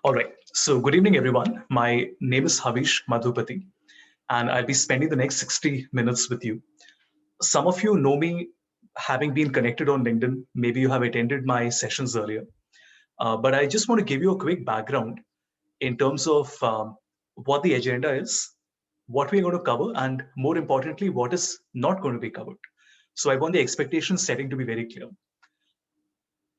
All right. So, good evening, everyone. My name is Havish Madhupati, and I'll be spending the next 60 minutes with you. Some of you know me having been connected on LinkedIn. Maybe you have attended my sessions earlier. But I just want to give you a quick background in terms of what the agenda is, what we're going to cover, and more importantly, what is not going to be covered. So, I want the expectation setting to be very clear.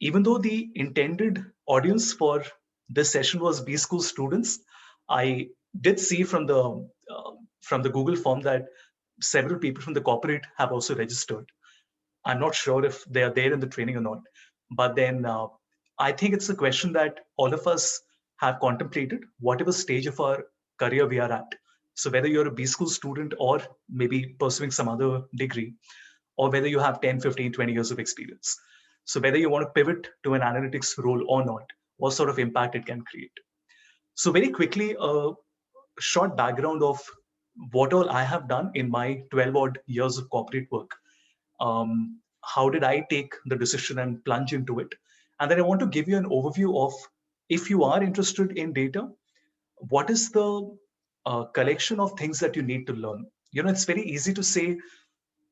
Even though the intended audience for this session was B School students, I did see from the Google form that several people from the corporate have also registered. I'm not sure if they are there in the training or not, but then I think it's a question that all of us have contemplated, whatever stage of our career we are at. So whether you're a B School student or maybe pursuing some other degree, or whether you have 10, 15, 20 years of experience. So whether you want to pivot to an analytics role or not, what sort of impact it can create. So very quickly, a short background of what all I have done in my 12 odd years of corporate work. How did I take the decision and plunge into it? And then I want to give you an overview of, if you are interested in data, what is the collection of things that you need to learn. It's very easy to say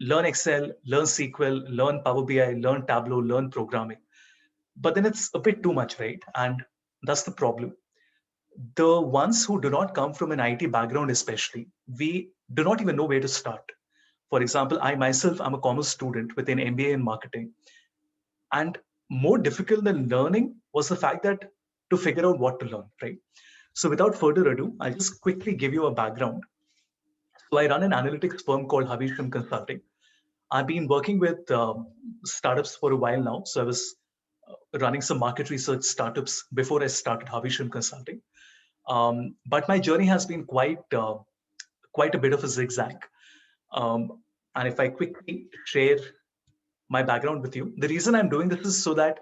learn Excel, learn SQL, learn Power BI, learn Tableau, learn programming. But then it's a bit too much, right? And that's the problem. The ones who do not come from an IT background, especially, we do not even know where to start. For example, I myself am a commerce student with an MBA in marketing. And more difficult than learning was the fact that to figure out what to learn, right? So without further ado, I'll just quickly give you a background. So I run an analytics firm called Havisham Consulting. I've been working with startups for a while now. So I was running some market research startups before I started Havisham Consulting. But my journey has been quite a bit of a zigzag. Um, and if I quickly share my background with you, the reason I'm doing this is so that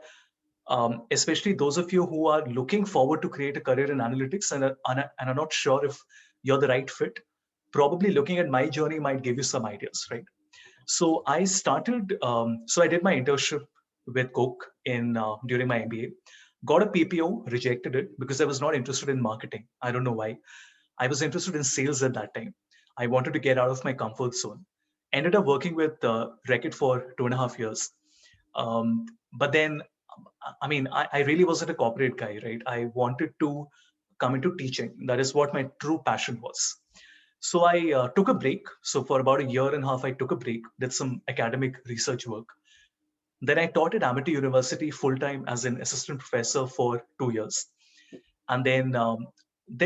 especially those of you who are looking forward to create a career in analytics and are not sure if you're the right fit, probably looking at my journey might give you some ideas, right? So I did my internship with Coke in during my MBA, got a PPO, rejected it because I was not interested in marketing. I don't know why. I was interested in sales at that time. I wanted to get out of my comfort zone. Ended up working with Reckitt for 2.5 years. But then, I mean, I really wasn't a corporate guy, right? I wanted to come into teaching. That is what my true passion was. So I took a break. So for about a year and a half, I took a break, did some academic research work. Then I taught at Amity University full time as an assistant professor for 2 years. And then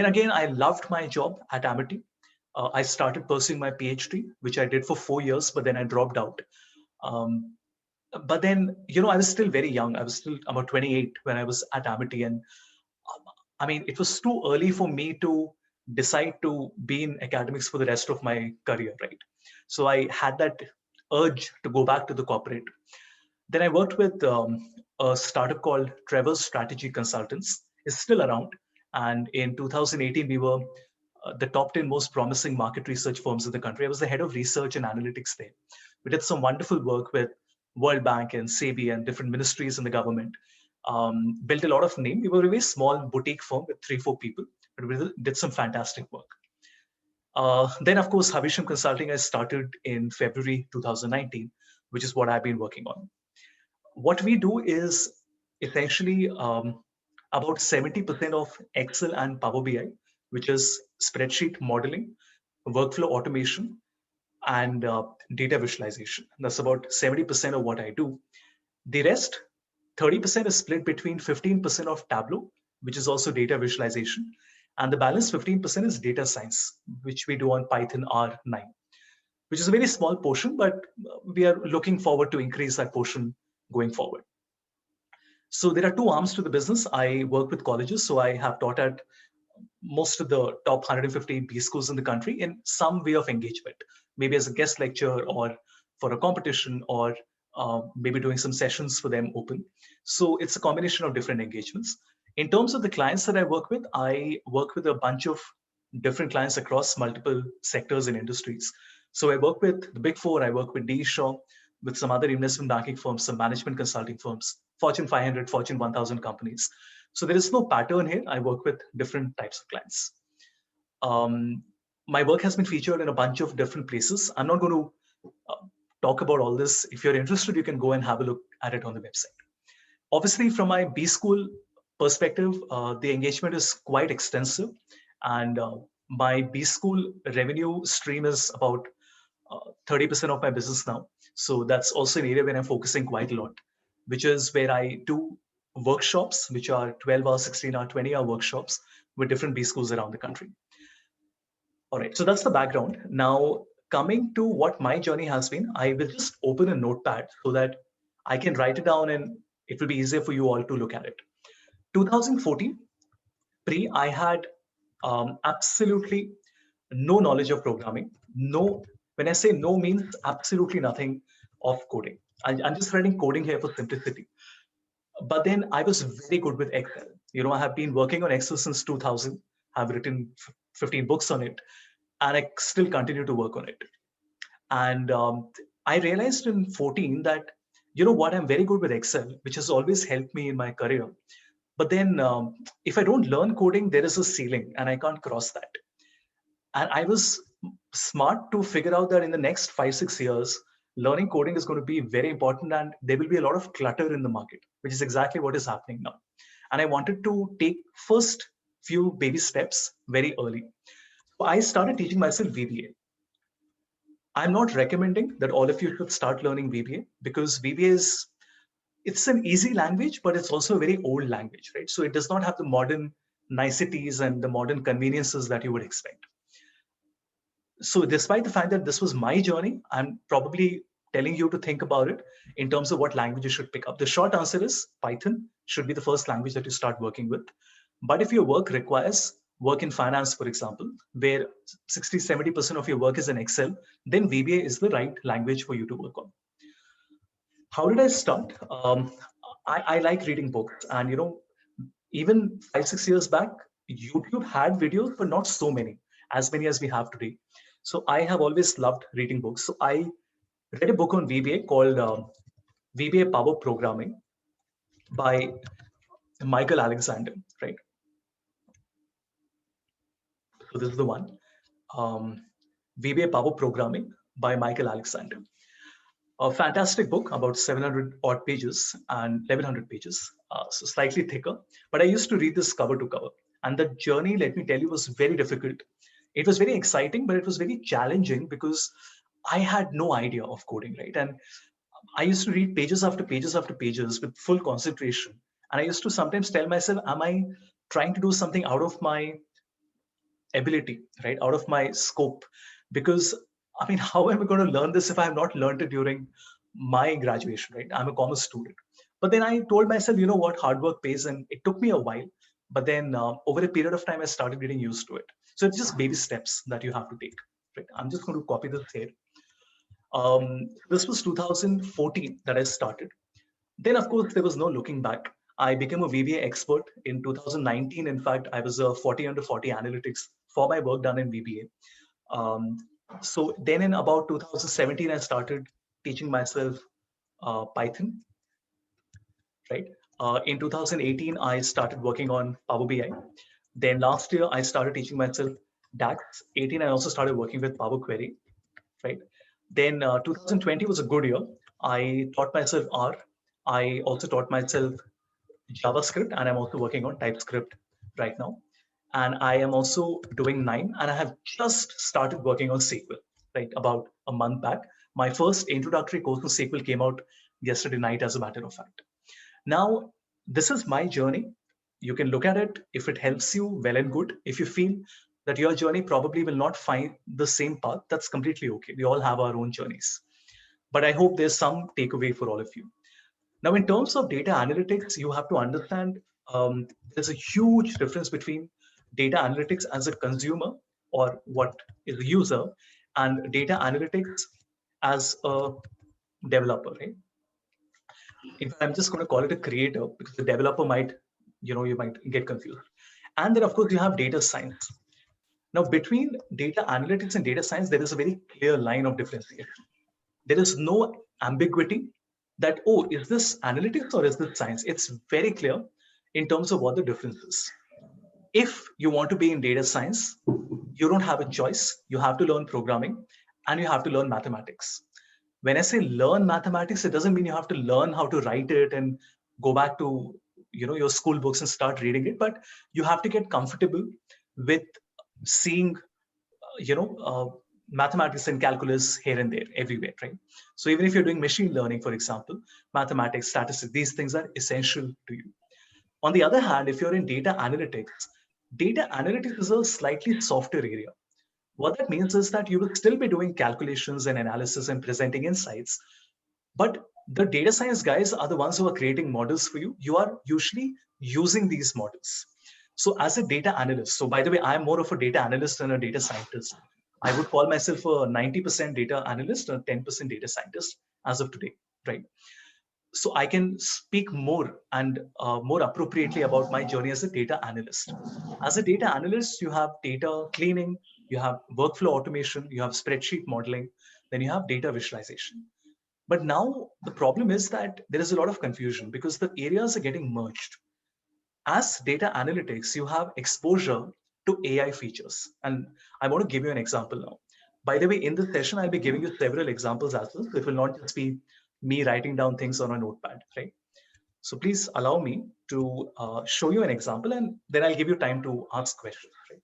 again, I loved my job at Amity. I started pursuing my PhD, which I did for 4 years, but then I dropped out. Um, but then, I was still very young. I was still about 28 when I was at Amity, and I mean, it was too early for me to decide to be in academics for the rest of my career, right? So I had that urge to go back to the corporate. Then I worked with a startup called Trevor's Strategy Consultants. It's still around. And in 2018, we were the top 10 most promising market research firms in the country. I was the head of research and analytics there. We did some wonderful work with World Bank and SEBI and different ministries in the government. Built a lot of name. We were a very small boutique firm with 3, 4 people, but we did some fantastic work. Then, of course, Havisham Consulting I started in February 2019, which is what I've been working on. What we do is essentially about 70% of Excel and Power BI, which is spreadsheet modeling, workflow automation, and data visualization. That's about 70% of what I do. The rest, 30% is split between 15% of Tableau, which is also data visualization, and the balance 15% is data science, which we do on Python R9, which is a very small portion, but we are looking forward to increase that portion going forward. So there are two arms to the business. I work with colleges, so I have taught at most of the top 150 B schools in the country in some way of engagement, maybe as a guest lecturer or for a competition or maybe doing some sessions for them open. So it's a combination of different engagements. In terms of the clients that I work with a bunch of different clients across multiple sectors and industries. So I work with the Big Four, I work with D. Shaw, with some other investment banking firms, some management consulting firms, Fortune 500, Fortune 1000 companies. So there is no pattern here. I work with different types of clients. My work has been featured in a bunch of different places. I'm not going to talk about all this. If you're interested, you can go and have a look at it on the website. Obviously, from my B School perspective, the engagement is quite extensive. And my B School revenue stream is about 30% of my business now. So that's also an area where I'm focusing quite a lot, which is where I do workshops, which are 12-hour, 16-hour, 20-hour workshops with different B schools around the country. All right, so that's the background. Now, coming to what my journey has been, I will just open a notepad so that I can write it down and it will be easier for you all to look at it. 2014, I had absolutely no knowledge of programming. No, when I say no means absolutely nothing of coding. I'm just writing coding here for simplicity. But then I was very good with Excel. I have been working on Excel since 2000. I've written 15 books on it, and I still continue to work on it. And I realized in 14 that, I'm very good with Excel, which has always helped me in my career. But then if I don't learn coding, there is a ceiling and I can't cross that. And I was smart to figure out that in the next 5-6 years, learning coding is going to be very important and there will be a lot of clutter in the market, which is exactly what is happening now. And I wanted to take first few baby steps very early. So I started teaching myself VBA. I'm not recommending that all of you should start learning VBA because VBA it's an easy language, but it's also a very old language, right? So it does not have the modern niceties and the modern conveniences that you would expect. So despite the fact that this was my journey, I'm probably telling you to think about it in terms of what language you should pick up. The short answer is Python should be the first language that you start working with. But if your work requires work in finance, for example, where 60-70% of your work is in Excel, then VBA is the right language for you to work on. How did I start? I like reading books, and even 5-6 years back, YouTube had videos, but not so many, as many as we have today. So I have always loved reading books. So I read a book on VBA called VBA Power Programming by Michael Alexander, right? So this is the one, VBA Power Programming by Michael Alexander. A fantastic book, about 700 odd pages and 1100 pages, so slightly thicker. But I used to read this cover to cover. And the journey, let me tell you, was very difficult. It was very exciting, but it was very challenging because I had no idea of coding, right? And I used to read pages after pages after pages with full concentration. And I used to sometimes tell myself, am I trying to do something out of my ability, right? Out of my scope? Because I mean, how am I going to learn this if I have not learned it during my graduation, right? I'm a commerce student. But then I told myself, you know what, hard work pays, and it took me a while. But then over a period of time, I started getting used to it. So it's just baby steps that you have to take, right? I'm just going to copy this here. This was 2014 that I started. Then, of course, there was no looking back. I became a VBA expert in 2019. In fact, I was a 40 under 40 analytics for my work done in VBA. So then in about 2017, I started teaching myself Python, right? In 2018, I started working on Power BI. Then last year, I started teaching myself DAX. 18, I also started working with Power Query, right? Then 2020 was a good year. I taught myself R. I also taught myself JavaScript, and I'm also working on TypeScript right now. And I am also doing 9, and I have just started working on SQL, right, about a month back. My first introductory course on SQL came out yesterday night, as a matter of fact. Now, this is my journey. You can look at it. If it helps you, well and good. If you feel that your journey probably will not find the same path, that's completely okay. We all have our own journeys. But I hope there's some takeaway for all of you. Now, in terms of data analytics, you have to understand there's a huge difference between data analytics as a consumer or what is a user and data analytics as a developer, right? In fact, I'm just going to call it a creator because the developer might, you might get confused. And then, of course, you have data science. Now, between data analytics and data science, there is a very clear line of differentiation. There is no ambiguity that, oh, is this analytics or is this science? It's very clear in terms of what the difference is. If you want to be in data science, you don't have a choice. You have to learn programming and you have to learn mathematics. When I say learn mathematics, it doesn't mean you have to learn how to write it and go back to your school books and start reading it, but you have to get comfortable with seeing mathematics and calculus here and there everywhere, right? So even if you're doing machine learning, for example, mathematics, statistics, these things are essential to you. On the other hand, if you're in data analytics is a slightly softer area. What that means is that you will still be doing calculations and analysis and presenting insights, but the data science guys are the ones who are creating models for you. You are usually using these models. So as a data analyst, so by the way, I'm more of a data analyst than a data scientist. I would call myself a 90% data analyst or 10% data scientist as of today, right? So I can speak more and more appropriately about my journey as a data analyst. As a data analyst, you have data cleaning, you have workflow automation, you have spreadsheet modeling, then you have data visualization. But now the problem is that there is a lot of confusion because the areas are getting merged. As data analytics, you have exposure to AI features. And I want to give you an example now. By the way, in this session, I'll be giving you several examples as well. So it will not just be me writing down things on a notepad, right? So please allow me to show you an example and then I'll give you time to ask questions, right?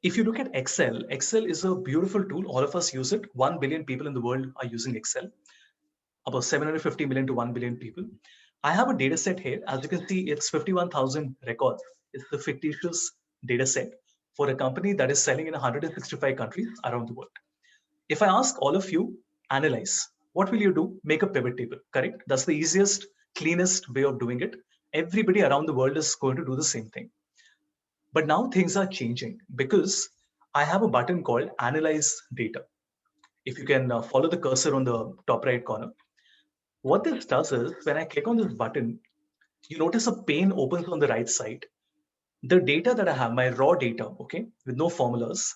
If you look at Excel, Excel is a beautiful tool. All of us use it. 1 billion people in the world are using Excel. About 750 million to 1 billion people. I have a data set here. As you can see, it's 51,000 records. It's the fictitious data set for a company that is selling in 165 countries around the world. If I ask all of you, analyze, what will you do? Make a pivot table, correct? That's the easiest, cleanest way of doing it. Everybody around the world is going to do the same thing. But now things are changing because I have a button called Analyze Data. If you can follow the cursor on the top right corner, what this does is when I click on this button, you notice a pane opens on the right side. The data that I have, my raw data, okay, with no formulas,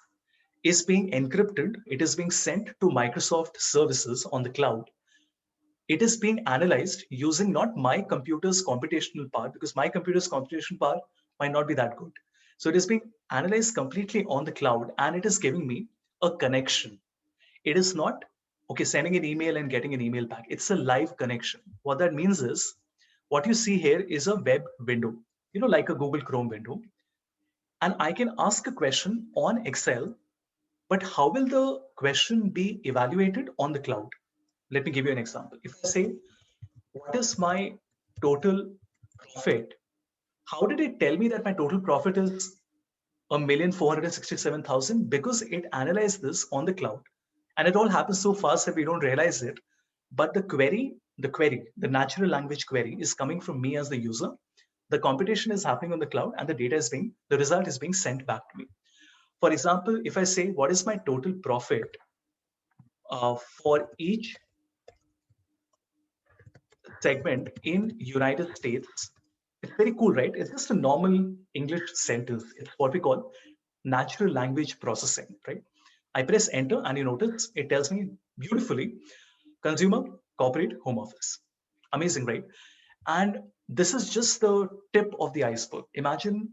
is being encrypted. It is being sent to Microsoft services on the cloud. It is being analyzed using not my computer's computational power, because my computer's computational power might not be that good. So it is being analyzed completely on the cloud and it is giving me a connection. It is not, okay, sending an email and getting an email back. It's a live connection. What that means is what you see here is a web window, like a Google Chrome window. And I can ask a question on Excel, but how will the question be evaluated on the cloud? Let me give you an example. If I say, what is my total profit? How did it tell me that my total profit is 1,467,000? Because it analyzed this on the cloud. And it all happens so fast that we don't realize it. But the natural language query is coming from me as the user. The computation is happening on the cloud and the result is being sent back to me. For example, if I say, what is my total profit for each segment in United States? It's very cool, right? It's just a normal English sentence. It's what we call natural language processing, right? I press enter and you notice it tells me beautifully, consumer, corporate, home office. Amazing, right? And this is just the tip of the iceberg. Imagine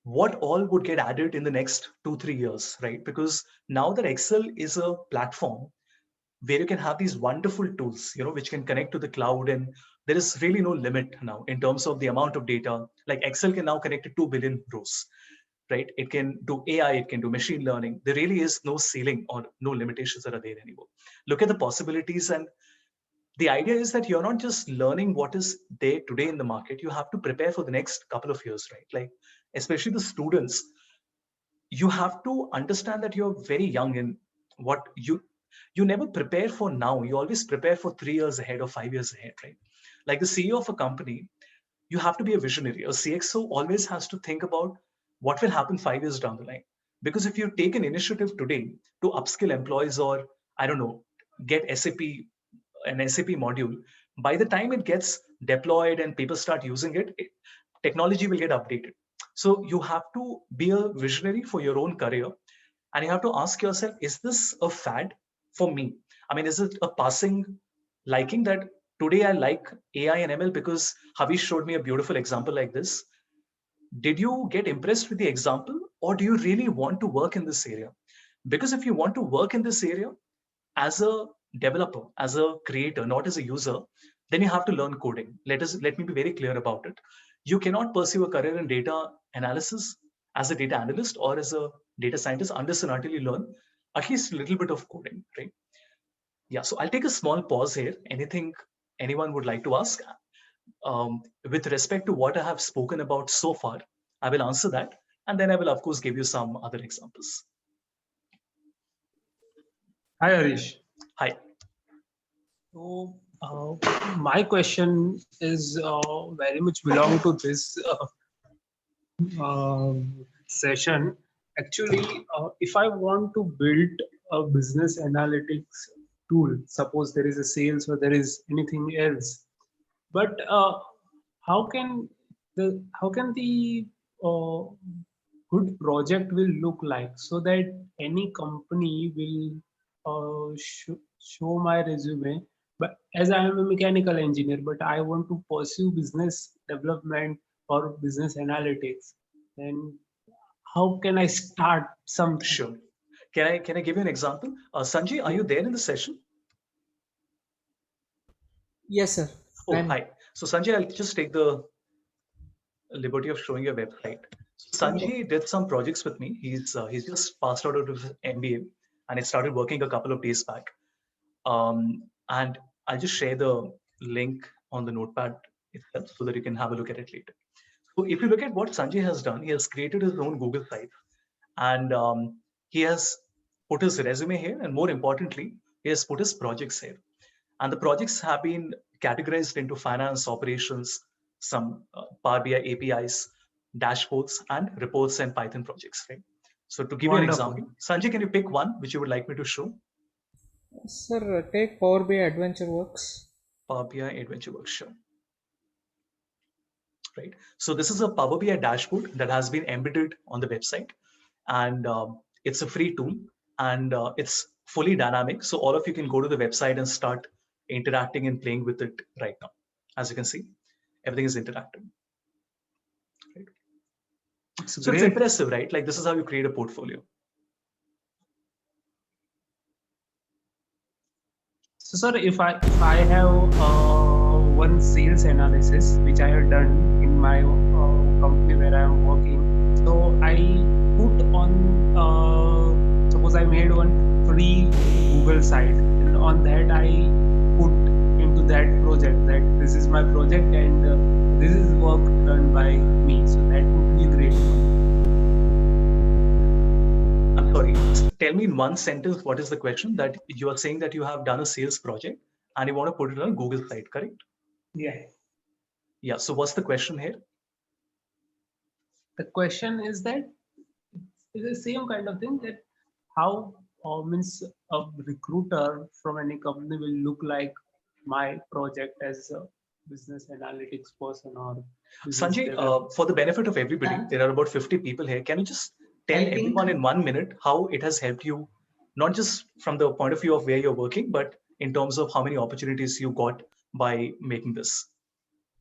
what all would get added in the next 2-3 years, right? Because now that Excel is a platform where you can have these wonderful tools, which can connect to the cloud, and there is really no limit now in terms of the amount of data. Like Excel can now connect to 2 billion rows, right? It can do AI, it can do machine learning. There really is no ceiling or no limitations that are there anymore. Look at the possibilities, and the idea is that you're not just learning what is there today in the market. You have to prepare for the next couple of years, right? Like especially the students, you have to understand that you're very young in what you never prepare for now. You always prepare for 3 years ahead or 5 years ahead, right? Like the CEO of a company, you have to be a visionary. A CXO always has to think about what will happen 5 years down the line. Because if you take an initiative today to upskill employees or, I don't know, get an SAP module, by the time it gets deployed and people start using it, technology will get updated. So you have to be a visionary for your own career and you have to ask yourself, is this a fad? for me? I mean, is it a passing liking that today I like AI and ML because Havish showed me a beautiful example like this? Did you get impressed with the example, or do you really want to work in this area? Because if you want to work in this area as a developer, as a creator, not as a user, then you have to learn coding. Let me be very clear about it. You cannot pursue a career in data analysis as a data analyst or as a data scientist unless and until you learn at least a little bit of coding, right? Yeah, so I'll take a small pause here. Anything anyone would like to ask? With respect to what I have spoken about so far, I will answer that. And then I will, of course, give you some other examples. Hi, Harish. Hi. So, my question is very much belong to this session. Actually, if I want to build a business analytics tool, suppose there is a sales or there is anything else, but how can the good project will look like so that any company will show my resume, but as I am a mechanical engineer but I want to pursue business development or business analytics, then how can I start something? Sure. Can I give you an example? Sanjay, are you there in the session? Yes, sir. Oh, hi. So Sanjay, I'll just take the liberty of showing your website. So Sanjay did some projects with me. He's just passed out of his MBA and he started working a couple of days back. And I'll just share the link on the notepad itself so that you can have a look at it later. So if you look at what Sanjay has done, he has created his own Google site and he has put his resume here, and more importantly, he has put his projects here. And the projects have been categorized into finance, operations, some Power BI APIs, dashboards, and reports and Python projects. Right. So to give you an Wonderful. example, Sanjay, can you pick one which you would like me to show? Sir, take Power BI Adventure Works. Power BI Adventure Workshop. Right. So this is a Power BI dashboard that has been embedded on the website, and it's a free tool, and it's fully dynamic. So all of you can go to the website and start interacting and playing with it right now. As you can see, everything is interactive. Right. So it's impressive, right? Like this is how you create a portfolio. So, sir, if I have one sales analysis which I have done in my company where I am working, so I put on suppose I made one free Google site, and on that I put into that project that this is my project and this is work done by me. So that would be great. I'm sorry. Tell me in one sentence what is the question that you are saying that you have done a sales project and you want to put it on a Google site, correct? Yeah. Yeah. So what's the question here? The question is that it's the same kind of thing, that how means a recruiter from any company will look like my project as a business analytics person or business Sanjay, development. for the benefit of everybody, there are about 50 people here. Can you just tell everyone in 1 minute how it has helped you, not just from the point of view of where you're working, but in terms of how many opportunities you got by making this?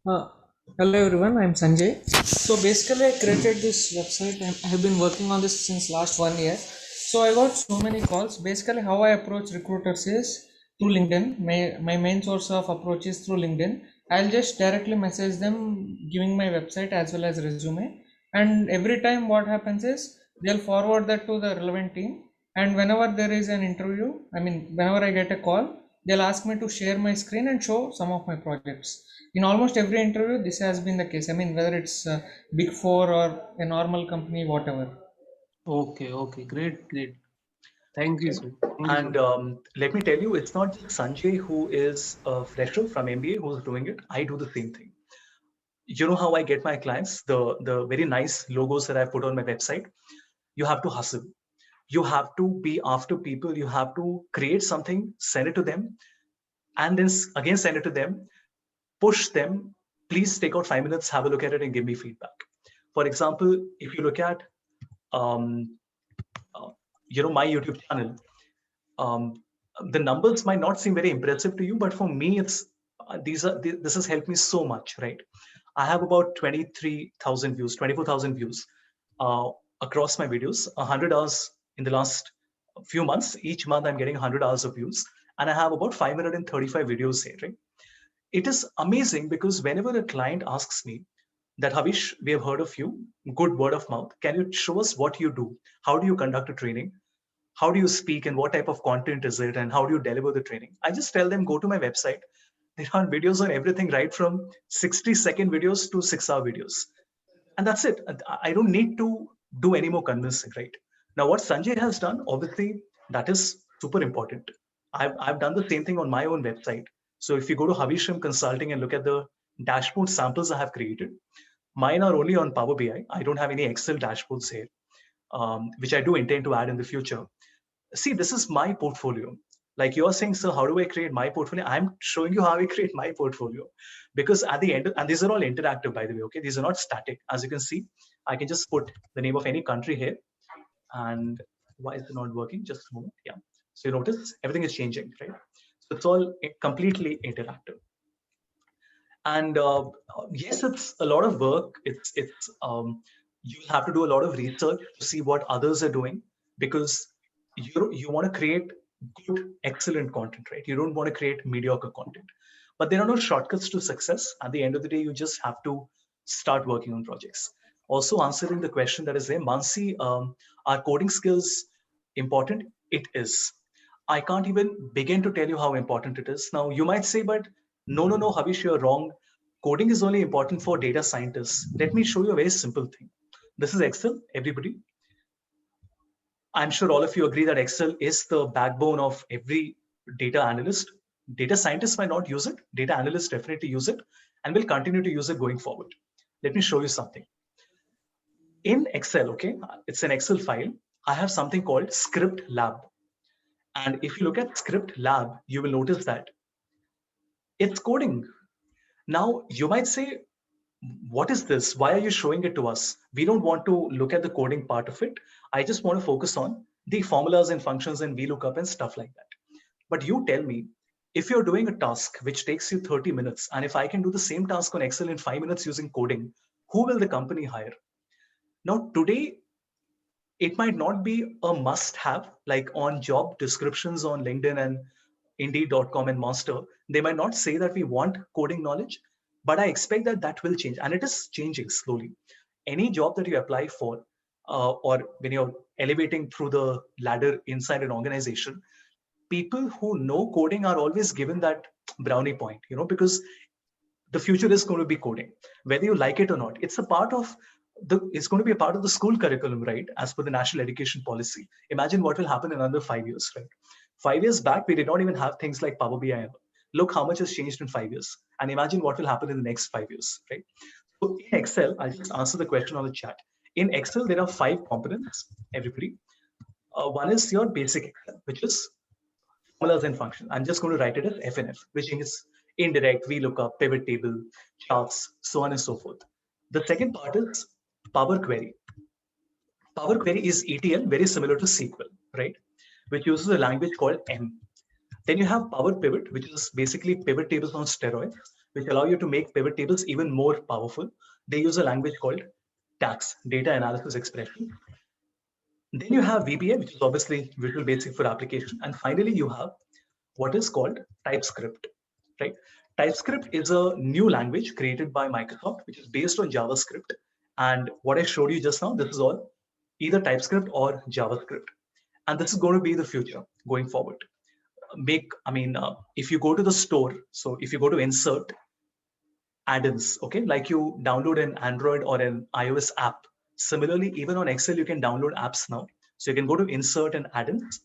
Hello everyone, I'm Sanjay. So basically I created this website and I have been working on this since last 1 year. So I got so many calls. Basically how I approach recruiters is through LinkedIn. My main source of approach is through LinkedIn. I'll just directly message them giving my website as well as resume. And every time what happens is they'll forward that to the relevant team. And whenever there is an interview, whenever I get a call, they'll ask me to share my screen and show some of my projects. In almost every interview this has been the case. Whether it's big four or a normal company, whatever. Okay, great. Thank you, Okay. sir. And let me tell you, it's not just Sanjay who is a fresher from MBA who's doing it. I do the same thing. You know how I get my clients? The very nice logos that I put on my website. You have to hustle. You have to be after people. You have to create something, send it to them, and then again send it to them, push them. Please take out 5 minutes, have a look at it, and give me feedback. For example, if you look at um, my YouTube channel, um, The numbers might not seem very impressive to you, but for me, this has helped me so much, right? I have about 23,000 views, 24,000 views uh, across my videos, 100 hours in the last few months. Each month, I'm getting 100 hours of views, and I have about 535 videos here, right? It is amazing because whenever a client asks me that, Havish, we have heard of you, good word of mouth. Can you show us what you do? How do you conduct a training? How do you speak and what type of content is it? And how do you deliver the training? I just tell them, go to my website. There are videos on everything, right from 60-second videos to 6-hour videos. And that's it. I don't need to do any more convincing, right? Now, what Sanjay has done, obviously, that is super important. I've done the same thing on my own website. So if you go to Havisham Consulting and look at the dashboard samples I have created, mine are only on Power BI. I don't have any Excel dashboards here, which I do intend to add in the future. See, this is my portfolio. Like you're saying, sir, how do I create my portfolio? I'm showing you how I create my portfolio. Because at the end, and these are all interactive, by the way, okay? These are not static. As you can see, I can just put the name of any country here. And why is it not working? Just a moment. Yeah. So you notice everything is changing, right? So it's all completely interactive. And yes, it's a lot of work. It's you have to do a lot of research to see what others are doing, because you want to create good, excellent content, right? You don't want to create mediocre content. But there are no shortcuts to success. At the end of the day, you just have to start working on projects. Also, answering the question that is there, Mansi, are coding skills important? It is. I can't even begin to tell you how important it is. Now, you might say, but no, Havish, you're wrong. Coding is only important for data scientists. Let me show you a very simple thing. This is Excel, everybody. I'm sure all of you agree that Excel is the backbone of every data analyst. Data scientists might not use it. Data analysts definitely use it and will continue to use it going forward. Let me show you something. In Excel, okay, it's an Excel file. I have something called Script Lab. And if you look at Script Lab, you will notice that it's coding. Now, you might say, what is this? Why are you showing it to us? We don't want to look at the coding part of it. I just want to focus on the formulas and functions and VLOOKUP and stuff like that. But you tell me, if you're doing a task which takes you 30 minutes, and if I can do the same task on Excel in 5 minutes using coding, who will the company hire? Now, today, it might not be a must have, like on job descriptions on LinkedIn and Indeed.com and Monster. They might not say that we want coding knowledge, but I expect that that will change. And it is changing slowly. Any job that you apply for, or when you're elevating through the ladder inside an organization, people who know coding are always given that brownie point, because the future is going to be coding, whether you like it or not. It's going to be a part of the school curriculum, right? As per the national education policy. Imagine what will happen in another 5 years, right? 5 years back, we did not even have things like Power BI. Look how much has changed in 5 years, and imagine what will happen in the next 5 years, right? So in Excel, I'll just answer the question on the chat. In Excel, there are 5 components, everybody. One is your basic Excel, which is formulas and functions. I'm just going to write it as FNF, which is indirect, VLOOKUP, pivot table, charts, so on and so forth. The second part is Power Query. Power Query is ETL, very similar to SQL, right? Which uses a language called M. Then you have Power Pivot, which is basically pivot tables on steroids, which allow you to make pivot tables even more powerful. They use a language called DAX, Data Analysis Expression. Then you have VBA, which is obviously Visual Basic for application. And finally, you have what is called TypeScript, right? TypeScript is a new language created by Microsoft, which is based on JavaScript. And what I showed you just now, this is all either TypeScript or JavaScript. And this is going to be the future going forward. If you go to the store, so if you go to insert add-ins, okay, like you download an Android or an iOS app. Similarly, even on Excel, you can download apps now. So you can go to insert and add-ins.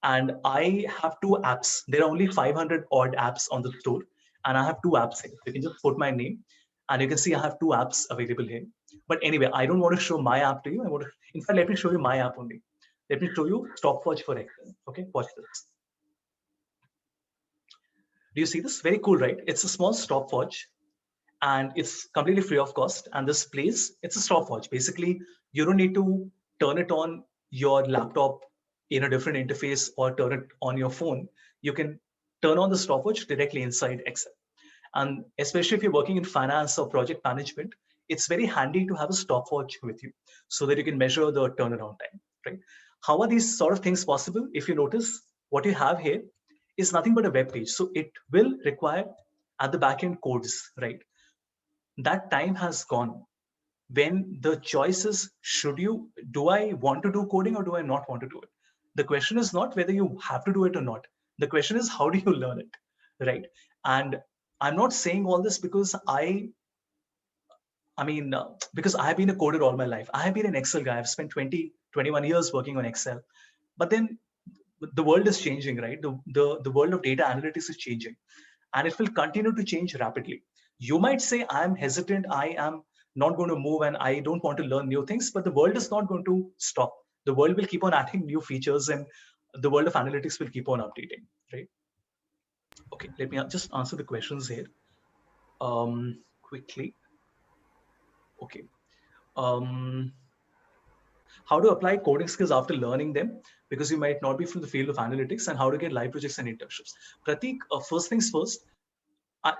And I have 2 apps. There are only 500 odd apps on the store. And I have 2 apps here. You can just put my name and you can see I have 2 apps available here. But anyway, I don't want to show my app to you. In fact, let me show you my app only. Let me show you Stopwatch for Excel. Okay, watch this. Do you see this? Very cool, right? It's a small stopwatch and it's completely free of cost. And this plays, it's a stopwatch. Basically, you don't need to turn it on your laptop in a different interface or turn it on your phone, you can turn on the stopwatch directly inside Excel. And especially if you're working in finance or project management, it's very handy to have a stopwatch with you so that you can measure the turnaround time, right? How are these sort of things possible? If you notice, what you have here is nothing but a web page. So it will require at the backend codes, right? That time has gone when the choice is, do I want to do coding or do I not want to do it? The question is not whether you have to do it or not. The question is, how do you learn it, right? And I'm not saying all this because because I have been a coder all my life. I have been an Excel guy. I've spent 20, 21 years working on Excel. But then the world is changing, right? The world of data analytics is changing, and it will continue to change rapidly. You might say, I'm hesitant, I am not going to move, and I don't want to learn new things, but the world is not going to stop. The world will keep on adding new features, and the world of analytics will keep on updating, right? Okay, let me just answer the questions here quickly. Okay. Um, how to apply coding skills after learning them, because you might not be from the field of analytics, and how to get live projects and internships. Pratik, first things first,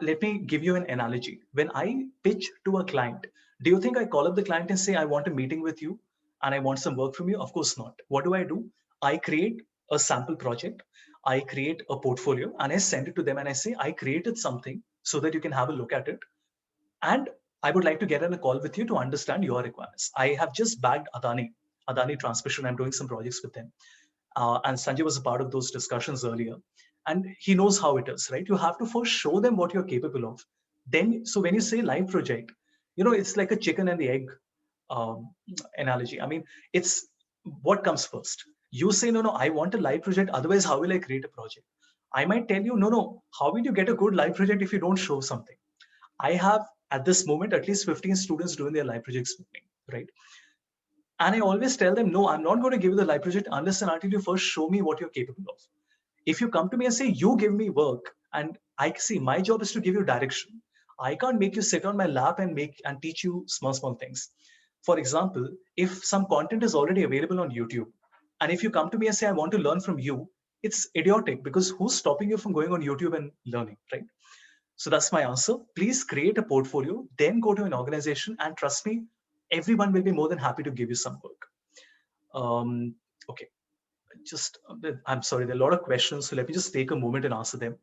let me give you an analogy. When I pitch to a client, do you think I call up the client and say, I want a meeting with you and I want some work from you? Of course not. What do? I create a sample project, I create a portfolio, and I send it to them and I say, I created something so that you can have a look at it. And I would like to get on a call with you to understand your requirements. I have just bagged Adani Transmission. I'm doing some projects with them. And Sanjay was a part of those discussions earlier. And he knows how it is, right? You have to first show them what you're capable of. Then, so when you say live project, it's like a chicken and the egg um, analogy. I mean, it's what comes first. You say, no, I want a live project. Otherwise, how will I create a project? I might tell you, no, how will you get a good live project if you don't show something? I have at this moment at least 15 students doing their live projects with me, right? And I always tell them, no, I'm not going to give you the live project unless and until you first show me what you're capable of. If you come to me and say, you give me work, and I see my job is to give you direction. I can't make you sit on my lap and teach you small things. For example, if some content is already available on YouTube, and if you come to me and say, I want to learn from you, it's idiotic, because who's stopping you from going on YouTube and learning, right? So that's my answer. Please create a portfolio, then go to an organization, and trust me, everyone will be more than happy to give you some work. Okay, I'm sorry, there are a lot of questions, so let me just take a moment and answer them.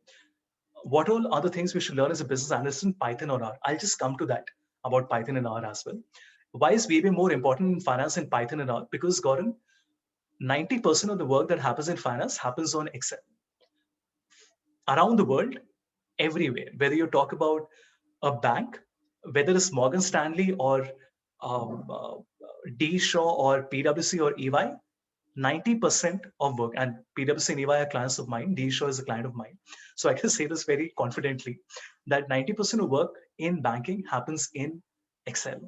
What all other things we should learn as a business analyst in Python or R? I'll just come to that about Python and R as well. Why is VBA more important in finance in Python and R? Because, Gordon, 90% of the work that happens in finance happens on Excel. Around the world, everywhere, whether you talk about a bank, whether it's Morgan Stanley or um, uh, D. Shaw or PwC or EY, 90% of work, and PwC and EY are clients of mine, D. Shaw is a client of mine. So I can say this very confidently, that 90% of work in banking happens in Excel.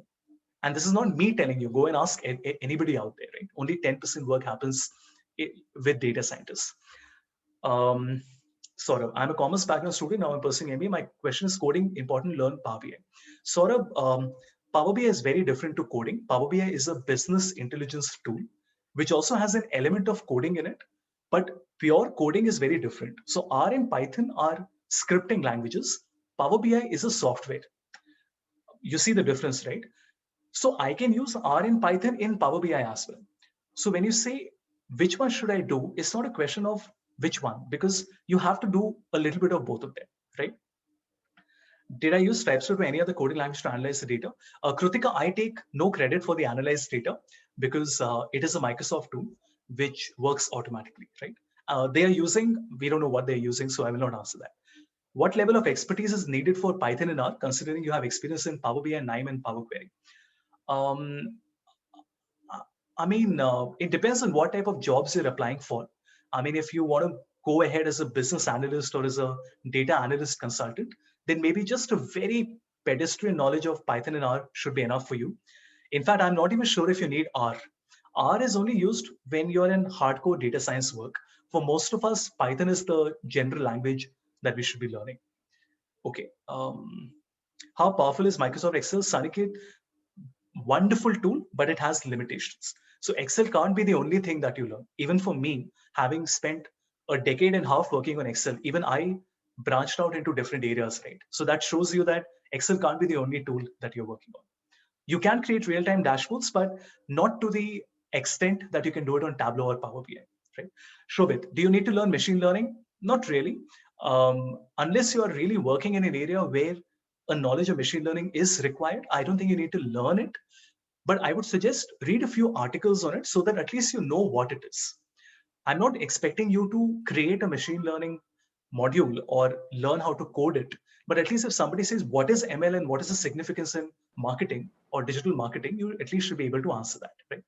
And this is not me telling you, go and ask anybody out there, right? Only 10% work happens with data scientists. Saurabh, I'm a commerce background student, now I'm pursuing MBA. My question is, coding important to learn Power BI? Saurabh, Power BI is very different to coding. Power BI is a business intelligence tool, which also has an element of coding in it, but pure coding is very different. So R and Python are scripting languages. Power BI is a software. You see the difference, right? So I can use R and Python in Power BI as well. So when you say, which one should I do? It's not a question of which one, because you have to do a little bit of both of them, right? Did I use TypeScript or any other coding language to analyze the data? Kritika, I take no credit for the analyzed data, because it is a Microsoft tool which works automatically, right? They are using, we don't know what they're using, so I will not answer that. What level of expertise is needed for Python and R, considering you have experience in Power BI, NIME, and Power Query? It depends on what type of jobs you're applying for. I mean, if you want to go ahead as a business analyst or as a data analyst consultant, then maybe just a very pedestrian knowledge of Python and R should be enough for you. In fact, I'm not even sure if you need R. R is only used when you're in hardcore data science work. For most of us, Python is the general language that we should be learning. Okay. How powerful is Microsoft Excel? Saniket, wonderful tool, but it has limitations. So Excel can't be the only thing that you learn. Even for me, having spent a decade and a half working on Excel, even I branched out into different areas, right? So that shows you that Excel can't be the only tool that you're working on. You can create real-time dashboards, but not to the extent that you can do it on Tableau or Power BI, right? Shobit, do you need to learn machine learning? Not really. Unless you are really working in an area where a knowledge of machine learning is required, I don't think you need to learn it. But I would suggest read a few articles on it so that at least you know what it is. I'm not expecting you to create a machine learning module or learn how to code it. But at least if somebody says, what is ML and what is the significance in marketing or digital marketing, you at least should be able to answer that, right?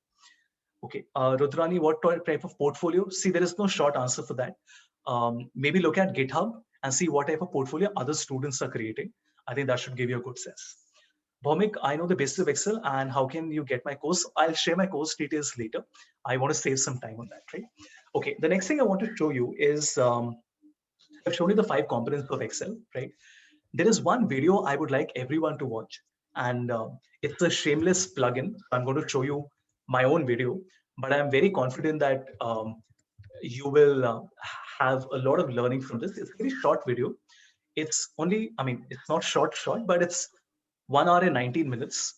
Okay, Rudrani, what type of portfolio? See, there is no short answer for that. Maybe look at GitHub and see what type of portfolio other students are creating. I think that should give you a good sense. Bhaumik, I know the basics of Excel and how can you get my course? I'll share my course details later. I want to save some time on that, right? Okay, the next thing I want to show you is I've shown you the 5 components of Excel, right? There is one video I would like everyone to watch, and it's a shameless plugin. I'm going to show you my own video, but I'm very confident that you will have a lot of learning from this. It's a very short video. It's only, I mean, it's not short, but it's 1 hour and 19 minutes.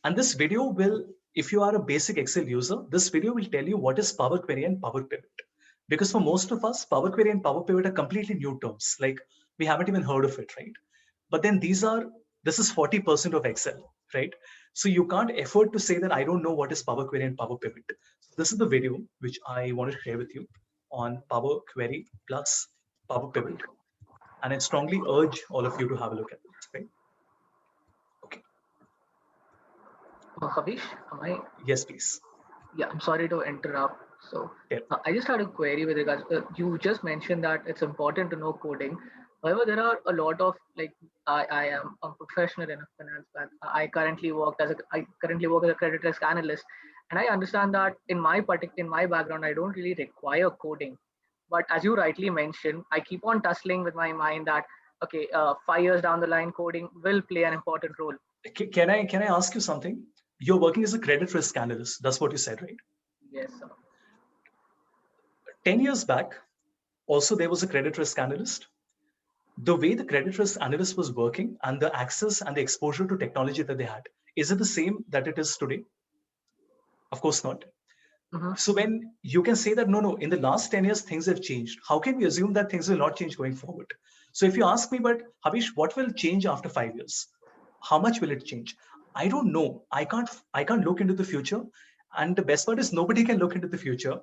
And this video will, if you are a basic Excel user, this video will tell you what is Power Query and Power Pivot. Because for most of us, Power Query and Power Pivot are completely new terms. Like we haven't even heard of it, right? But then this is 40% of Excel, right? So you can't afford to say that I don't know what is Power Query and Power Pivot. So this is the video which I want to share with you on Power Query plus Power Pivot. And I strongly urge all of you to have a look at this, right? Okay. Havish, am I? Yes, please. Yeah, I'm sorry to interrupt. So Yeah. I just had a query with regards. You just mentioned that it's important to know coding. However, there are a lot of I am a professional in a finance bank. I currently work as a credit risk analyst, and I understand that in my background, I don't really require coding. But as you rightly mentioned, I keep on tussling with my mind that okay, 5 years down the line, coding will play an important role. Can I ask you something? You're working as a credit risk analyst. That's what you said, right? Yes, sir. 10 years back, also there was a credit risk analyst. The way the credit risk analyst was working and the access and the exposure to technology that they had, is it the same that it is today? Of course not. Mm-hmm. So when you can say that, no, in the last 10 years, things have changed, how can we assume that things will not change going forward? So if you ask me, but Havish, what will change after 5 years? How much will it change? I don't know. I can't look into the future. And the best part is nobody can look into the future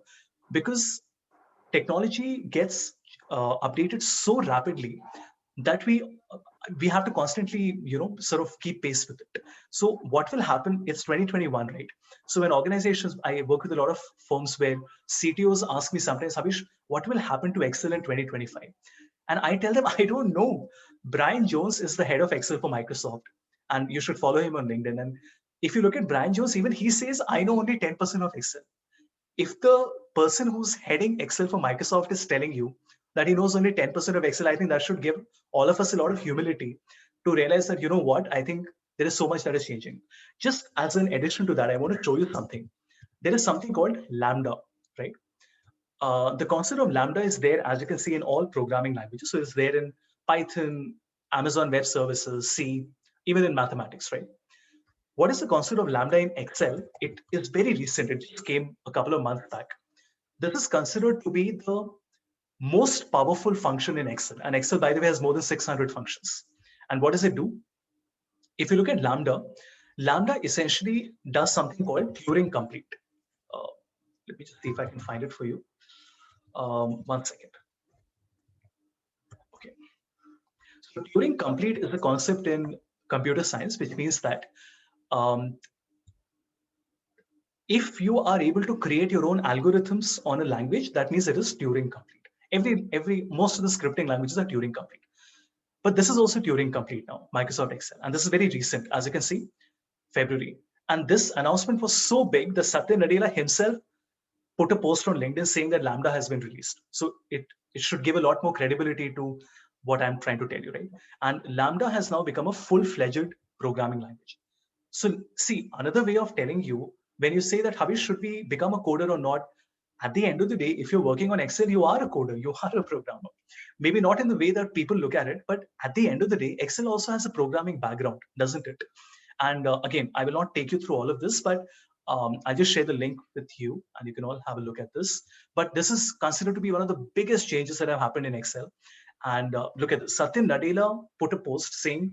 because technology gets updated so rapidly that we have to constantly sort of keep pace with it. So what will happen, it's 2021, right? So when organizations, I work with a lot of firms where CTOs ask me sometimes, Havish, what will happen to Excel in 2025? And I tell them, I don't know. Brian Jones is the head of Excel for Microsoft, and you should follow him on LinkedIn. And if you look at Brian Jones, even he says, I know only 10% of Excel. If the person who's heading Excel for Microsoft is telling you that he knows only 10% of Excel, I think that should give all of us a lot of humility to realize that, you know what, I think there is so much that is changing. Just as an addition to that, I want to show you something. There is something called Lambda, right? The concept of Lambda is there, as you can see, in all programming languages. So it's there in Python, Amazon Web Services, C, even in mathematics, right? What is the concept of Lambda in Excel? It is very recent. It just came a couple of months back. This is considered to be the most powerful function in Excel. And Excel, by the way, has more than 600 functions. And what does it do? If you look at Lambda, Lambda essentially does something called Turing complete. Let me just see if I can find it for you. 1 second. Okay. So Turing complete is a concept in computer science, which means that if you are able to create your own algorithms on a language, that means it is Turing complete. Most of the scripting languages are Turing complete. But this is also Turing complete now, Microsoft Excel. And this is very recent, as you can see, February. And this announcement was so big that Satya Nadella himself put a post on LinkedIn saying that Lambda has been released. So it should give a lot more credibility to what I'm trying to tell you, right? And Lambda has now become a full-fledged programming language. So see, another way of telling you when you say that, Havish, should we become a coder or not? At the end of the day, if you're working on Excel, you are a coder, you are a programmer. Maybe not in the way that people look at it, but at the end of the day, Excel also has a programming background, doesn't it? And again, I will not take you through all of this, but I'll just share the link with you and you can all have a look at this. But this is considered to be one of the biggest changes that have happened in Excel. And look at this. Satya Nadella put a post saying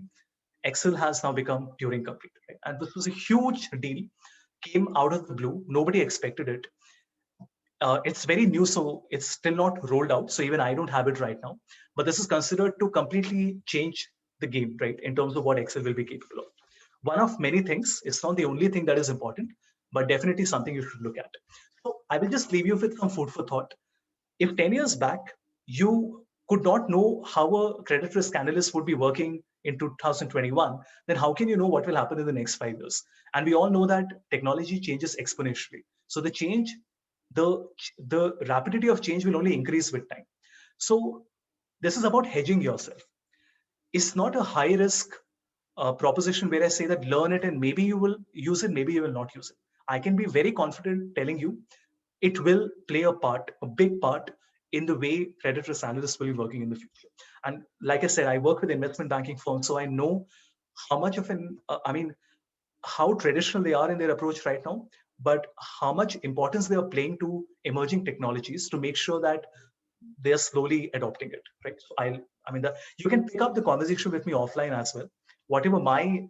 Excel has now become Turing complete. Right? And this was a huge deal, came out of the blue. Nobody expected it. It's very new, so it's still not rolled out. So even I don't have it right now. But this is considered to completely change the game, right, in terms of what Excel will be capable of. One of many things. It's not the only thing that is important, but definitely something you should look at. So I will just leave you with some food for thought. If 10 years back, you could not know how a credit risk analyst would be working in 2021, then how can you know what will happen in the next 5 years? And we all know that technology changes exponentially. So the rapidity of change will only increase with time. So this is about hedging yourself. It's not a high risk proposition where I say that learn it and maybe you will use it, maybe you will not use it. I can be very confident telling you it will play a part, a big part in the way credit risk analysts will be working in the future. And like I said, I work with investment banking firms, so I know how much of how traditional they are in their approach right now, but how much importance they are playing to emerging technologies to make sure that they are slowly adopting it, right? So you can pick up the conversation with me offline as well. Whatever my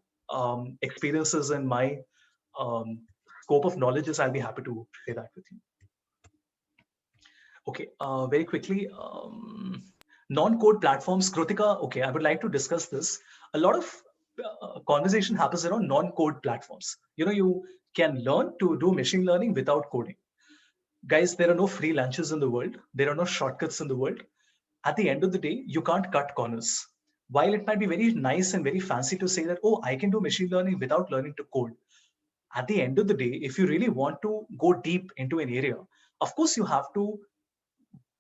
experiences and my um, scope of knowledge is, I'll be happy to share that with you. Okay, very quickly, non-code platforms, Kritika. Okay, I would like to discuss this. A lot of conversation happens around non-code platforms. You can learn to do machine learning without coding. Guys, there are no free lunches in the world. There are no shortcuts in the world. At the end of the day, you can't cut corners. While it might be very nice and very fancy to say that, oh, I can do machine learning without learning to code. At the end of the day, if you really want to go deep into an area, of course, you have to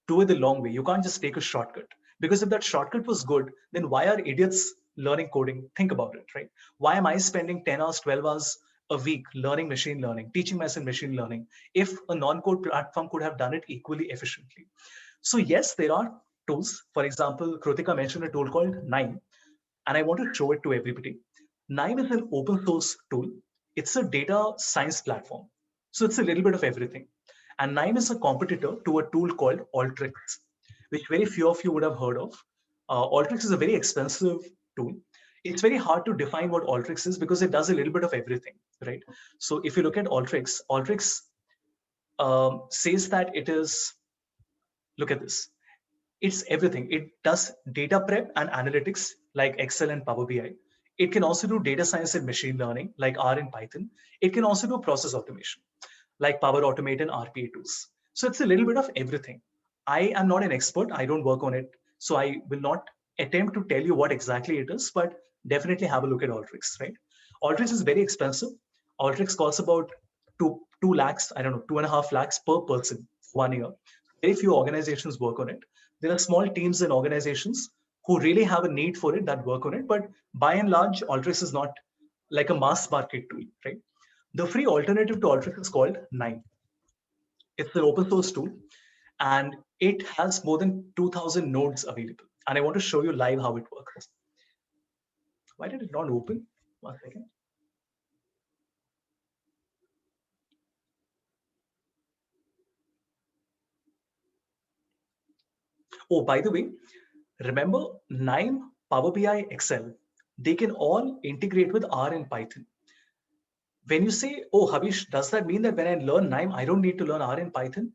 do it the long way. You can't just take a shortcut. Because if that shortcut was good, then why are idiots learning coding? Think about it, right? Why am I spending 10 hours, 12 hours a week learning machine learning, teaching myself machine learning, if a non-code platform could have done it equally efficiently? So yes, there are tools. For example, Kritika mentioned a tool called Nime, and I want to show it to everybody. Nime is an open source tool. It's a data science platform. So it's a little bit of everything. And Nime is a competitor to a tool called Alteryx, which very few of you would have heard of. Alteryx is a very expensive tool. It's very hard to define what Alteryx is because it does a little bit of everything, right? So if you look at Alteryx, Alteryx says that it is, look at this. It's everything. It does data prep and analytics like Excel and Power BI. It can also do data science and machine learning like R and Python. It can also do process automation like Power Automate and RPA tools. So it's a little bit of everything. I am not an expert. I don't work on it. So I will not attempt to tell you what exactly it is, but definitely have a look at Alteryx, right? Alteryx is very expensive. Alteryx costs about two lakhs, I don't know, 2.5 lakhs per person 1 year. Very few organizations work on it. There are small teams and organizations who really have a need for it that work on it. But by and large, Alteryx is not like a mass market tool, right? The free alternative to Alteryx is called Nime. It's an open source tool and it has more than 2000 nodes available. And I want to show you live how it works. Why did it not open? 1 second. Oh, by the way, remember Nime, Power BI, Excel, they can all integrate with R and Python. When you say, oh, Havish, does that mean that when I learn Nime, I don't need to learn R and Python?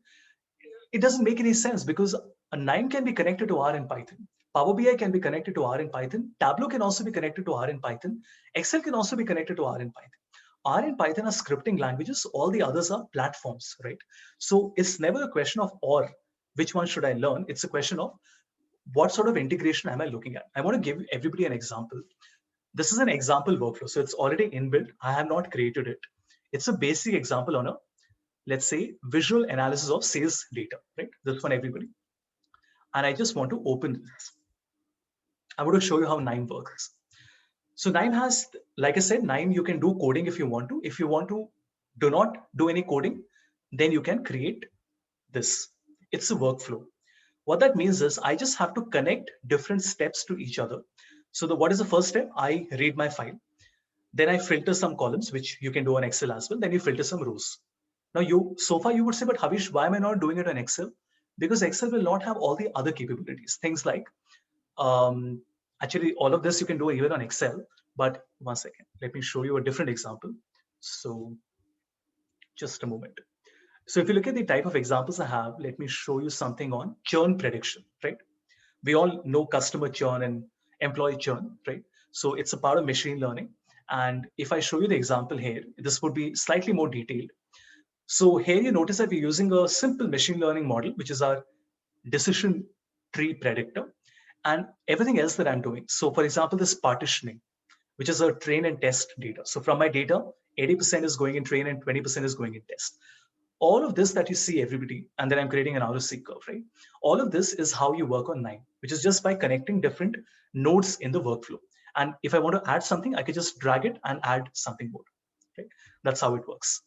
It doesn't make any sense because a Nime can be connected to R and Python. Power BI can be connected to R and Python. Tableau can also be connected to R and Python. Excel can also be connected to R and Python. R and Python are scripting languages. All the others are platforms, right? So it's never a question of or which one should I learn. It's a question of what sort of integration am I looking at? I want to give everybody an example. This is an example workflow. So it's already inbuilt. I have not created it. It's a basic example on a, let's say, visual analysis of sales data, right? This one, everybody. And I just want to open this. I want to show you how Nime works. So Nime has, like I said, Nime, you can do coding if you want to. If you want to do not do any coding, then you can create this. It's a workflow. What that means is I just have to connect different steps to each other. So what is the first step? I read my file. Then I filter some columns, which you can do on Excel as well. Then you filter some rows. Now so far you would say, but Havish, why am I not doing it on Excel? Because Excel will not have all the other capabilities. Things like, actually all of this you can do even on Excel, but one second, let me show you a different example. So just a moment. So if you look at the type of examples I have, let me show you something on churn prediction, right? We all know customer churn and employee churn, right? So it's a part of machine learning. And if I show you the example here, this would be slightly more detailed. So here you notice that we're using a simple machine learning model, which is our decision tree predictor, and everything else that I'm doing. So for example, this partitioning, which is a train and test data. So from my data, 80% is going in train and 20% is going in test. All of this that you see everybody, and then I'm creating an ROC curve, right? All of this is how you work on KNIME, which is just by connecting different nodes in the workflow. And if I want to add something, I can just drag it and add something more, right? That's how it works.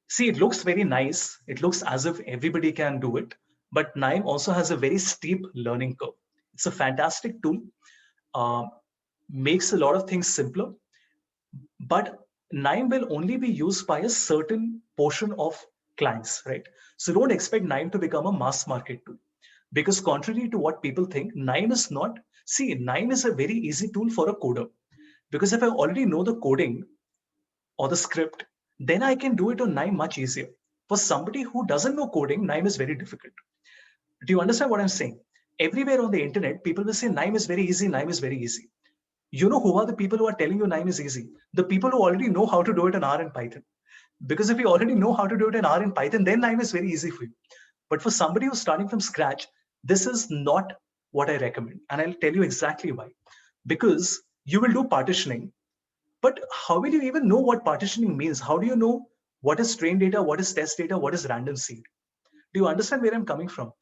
See, it looks very nice. It looks as if everybody can do it, but KNIME also has a very steep learning curve. It's a fantastic tool, makes a lot of things simpler, but KNIME will only be used by a certain portion of clients, right? So don't expect KNIME to become a mass market tool, because contrary to what people think, KNIME is not. See, KNIME is a very easy tool for a coder, because if I already know the coding or the script, then I can do it on KNIME much easier. For somebody who doesn't know coding, KNIME is very difficult. Do you understand what I'm saying? Everywhere on the internet, people will say KNIME is very easy, KNIME is very easy. You know who are the people who are telling you KNIME is easy? The people who already know how to do it in R and Python. Because if you already know how to do it in R and Python, then KNIME is very easy for you. But for somebody who's starting from scratch, this is not what I recommend. And I'll tell you exactly why. Because you will do partitioning, but how will you even know what partitioning means? How do you know what is train data, what is test data, what is random seed? Do you understand where I'm coming from?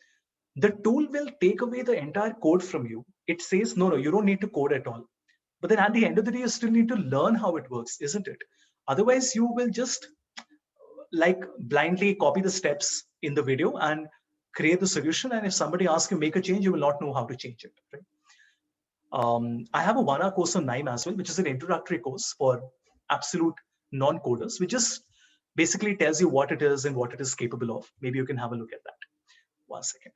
The tool will take away the entire code from you. It says, no, you don't need to code at all. But then at the end of the day, you still need to learn how it works, isn't it? Otherwise, you will just like blindly copy the steps in the video and create the solution. And if somebody asks you make a change, you will not know how to change it, right? I have a 1-hour course on KNIME as well, which is an introductory course for absolute non-coders, which just basically tells you what it is and what it is capable of. Maybe you can have a look at that. One second.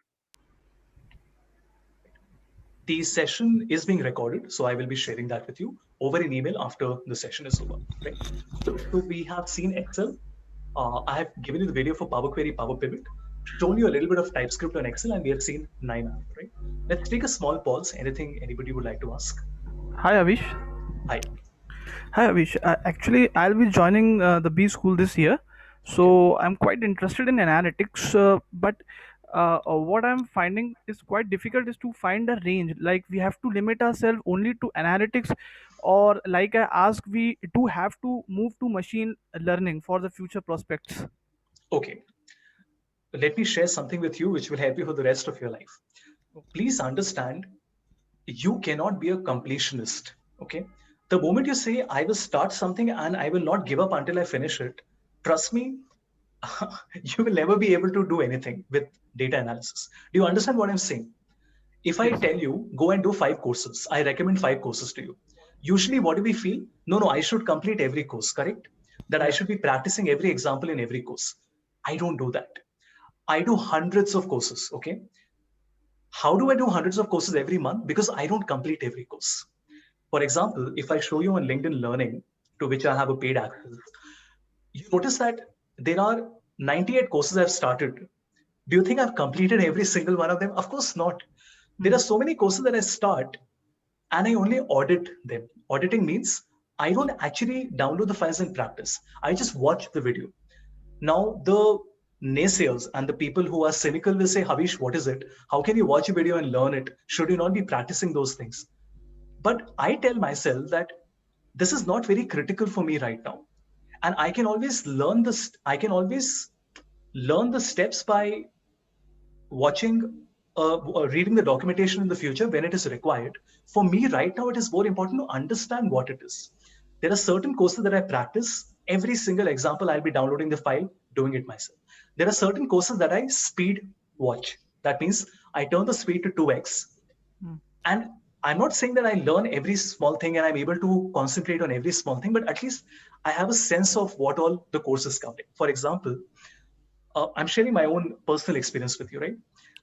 The session is being recorded, so I will be sharing that with you over an email after the session is over. Right? So we have seen Excel. I have given you the video for Power Query, Power Pivot, shown you a little bit of TypeScript on Excel, and we have seen KNIME app, right? Let's take a small pause. Anything anybody would like to ask? Hi Avish. Hi. Hi Avish. Actually, I'll be joining the B school this year, so I'm quite interested in analytics. But what I'm finding is quite difficult is to find a range. Like we have to limit ourselves only to analytics, or like I asked, we do have to move to machine learning for the future prospects. Okay. Let me share something with you which will help you for the rest of your life. Please understand, you cannot be a completionist. Okay. The moment you say, I will start something and I will not give up until I finish it, trust me, you will never be able to do anything with data analysis. Do you understand what I'm saying? If I tell you, go and do 5 courses, I recommend 5 courses to you. Usually, what do we feel? No, I should complete every course, correct? That I should be practicing every example in every course. I don't do that. I do hundreds of courses, okay? How do I do hundreds of courses every month? Because I don't complete every course. For example, if I show you on LinkedIn Learning, to which I have a paid access, you notice that there are 98 courses I've started. Do you think I've completed every single one of them? Of course not. There are so many courses that I start and I only audit them. Auditing means I don't actually download the files and practice. I just watch the video. Now, the naysayers and the people who are cynical will say, Havish, what is it? How can you watch a video and learn it? Should you not be practicing those things? But I tell myself that this is not very critical for me right now. And I can always learn this. I can always learn the steps by watching, reading the documentation in the future when it is required. For me right now, it is more important to understand what it is. There are certain courses that I practice Every single example, I'll be downloading the file, doing it myself. There are certain courses that I speed watch. That means I turn the speed to 2x. And I'm not saying that I learn every small thing and I'm able to concentrate on every small thing, but at least I have a sense of what all the course is covering. For example, I'm sharing my own personal experience with you, right?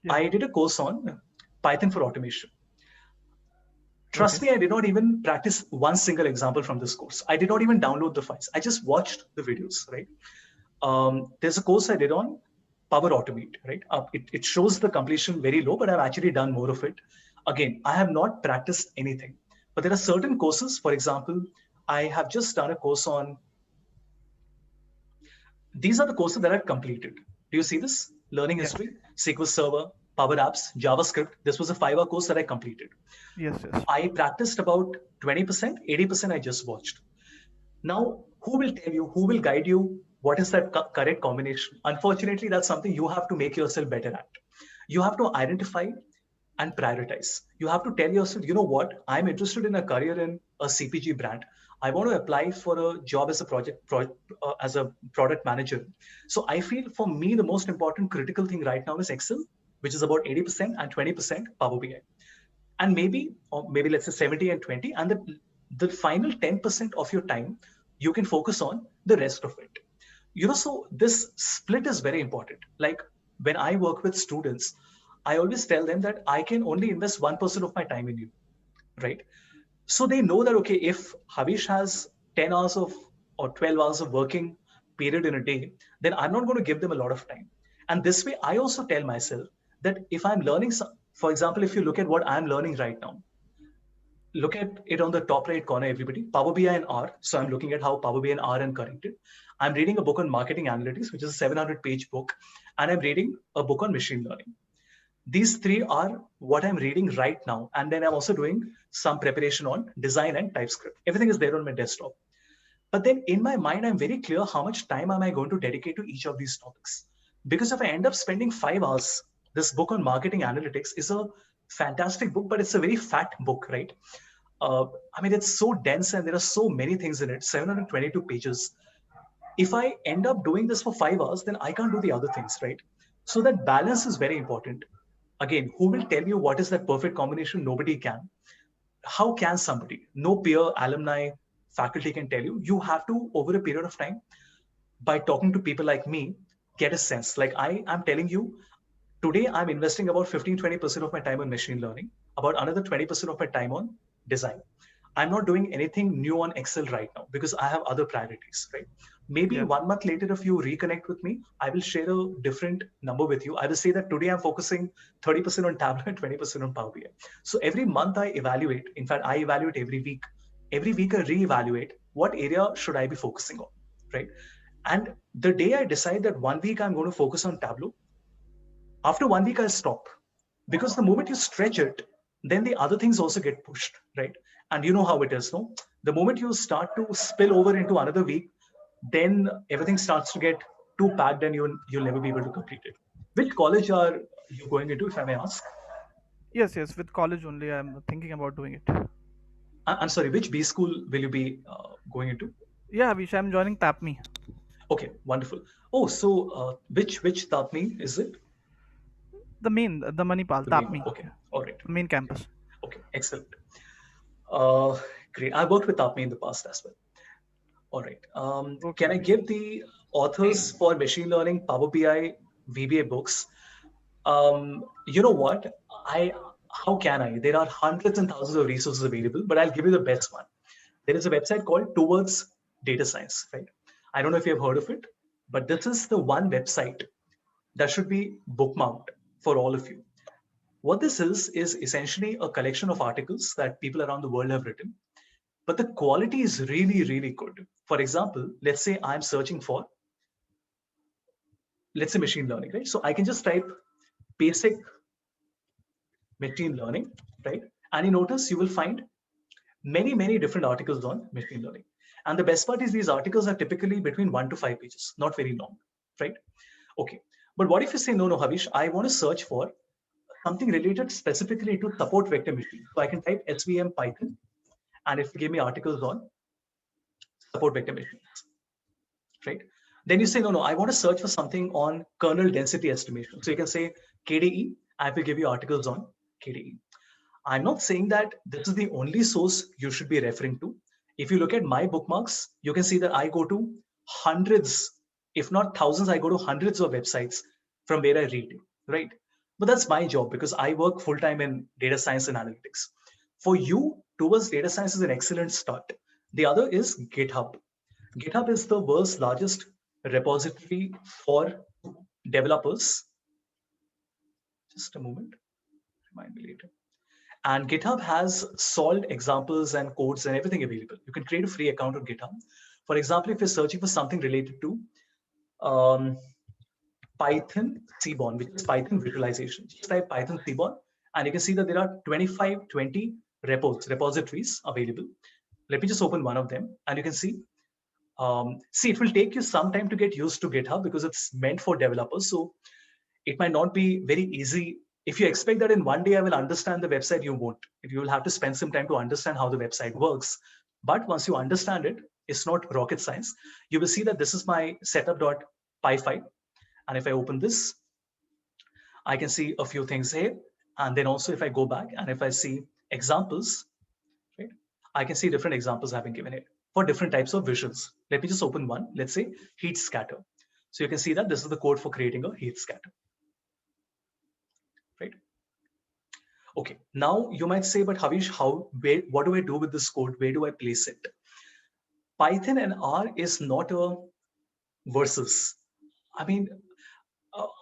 Yeah. I did a course on Python for automation. Trust me, I did not even practice one single example from this course. I did not even download the files. I just watched the videos, right? There's a course I did on Power Automate, right? It shows the completion very low, but I've actually done more of it. Again, I have not practiced anything, but there are certain courses. For example, I have just done a course on, these are the courses that I've completed. Do you see this? Learning history, SQL Server, Power Apps, JavaScript. This was a 5-hour course that I completed. Yes. I practiced about 20%, 80% I just watched. Now, who will tell you, who will guide you what is that correct combination? Unfortunately, that's something you have to make yourself better at. You have to identify and prioritize. You have to tell yourself, you know what, I'm interested in a career in a CPG brand. I want to apply for a job as a as a product manager. So I feel for me, the most important critical thing right now is Excel, which is about 80% and 20% Power BI. And maybe let's say 70 and 20, and the final 10% of your time, you can focus on the rest of it. So this split is very important. Like when I work with students, I always tell them that I can only invest 1% of my time in you, right? So they know that, okay, if Havish has 10 hours of or 12 hours of working period in a day, then I'm not going to give them a lot of time. And this way, I also tell myself that if I'm learning, for example, if you look at what I'm learning right now, look at it on the top right corner, everybody, Power BI and R. So I'm looking at how Power BI and R are connected. I'm reading a book on marketing analytics, which is a 700-page book. And I'm reading a book on machine learning. These three are what I'm reading right now. And then I'm also doing some preparation on design and TypeScript. Everything is there on my desktop. But then in my mind, I'm very clear how much time am I going to dedicate to each of these topics. Because if I end up spending 5 hours, this book on marketing analytics is a fantastic book, but it's a very fat book, right? I mean, it's so dense and there are so many things in it, 722 pages. If I end up doing this for 5 hours, then I can't do the other things, right? So that balance is very important. Again, who will tell you what is that perfect combination? Nobody can. How can somebody? No peer, alumni, faculty can tell you. You have to, over a period of time, by talking to people like me, get a sense. Like I am telling you, today I'm investing about 15-20% of my time on machine learning, about another 20% of my time on design. I'm not doing anything new on Excel right now because I have other priorities, right? Maybe 1 month later, if you reconnect with me, I will share a different number with you. I will say that today I'm focusing 30% on Tableau and 20% on Power BI. So every month I evaluate. In fact, I evaluate every week. Every week I reevaluate what area should I be focusing on, right? And the day I decide that 1 week I'm going to focus on Tableau, after 1 week I'll stop. Because the moment you stretch it, then the other things also get pushed, right? And you know how it is, no? The moment you start to spill over into another week, then everything starts to get too packed and you'll never be able to complete it. Which college are you going into, if I may ask? Yes. With college only, I'm thinking about doing it. I'm sorry, which B school will you be going into? Yeah, Avish, I'm joining TAPME. Okay, wonderful. Oh, so which TAPME is it? The Manipal, TAPME. Okay, all right. Main campus. Okay, excellent. Great. I worked with TAPME in the past as well. All right. Okay. Can I give the authors for machine learning, Power BI, VBA books? You know what? How can I? There are hundreds and thousands of resources available, but I'll give you the best one. There is a website called Towards Data Science, right? I don't know if you have heard of it, but this is the one website that should be bookmarked for all of you. What this is essentially a collection of articles that people around the world have written, but the quality is really, really good. For example, let's say I'm searching for, let's say machine learning, right? So I can just type basic machine learning, right? And you notice you will find many, many different articles on machine learning. And the best part is these articles are typically between 1 to 5 pages, not very long, right? Okay. But what if you say, no, Havish, I want to search for something related specifically to support vector machine. So I can type SVM Python, and it will give me articles on support vector machines. right? Then you say, no, I want to search for something on kernel density estimation. So you can say KDE. I will give you articles on KDE. I'm not saying that this is the only source you should be referring to. If you look at my bookmarks, you can see that I go to hundreds, if not thousands, I go to hundreds of websites from where I read, right? But that's my job because I work full time in data science and analytics. For you, towards data science is an excellent start. The other is GitHub. GitHub is the world's largest repository for developers. Just a moment, remind me later. And GitHub has solved examples and codes and everything available. You can create a free account on GitHub. For example, if you're searching for something related to Python Seaborn, which is Python visualization, just type Python Seaborn, and you can see that there are 20 repositories available. Let me just open one of them, and you can see. See, it will take you some time to get used to GitHub because it's meant for developers. So it might not be very easy. If you expect that in one day I will understand the website, you won't. You will have to spend some time to understand how the website works. But once you understand it, it's not rocket science. You will see that this is my setup.py file. And if I open this, I can see a few things here. And then also if I go back and if I see examples, right, I can see different examples have been given here for different types of visuals. Let me just open one. Let's say heat scatter. So you can see that this is the code for creating a heat scatter. Right? Okay, now you might say, but Havish, what do I do with this code? Where do I place it? Python and R is not a versus. I mean,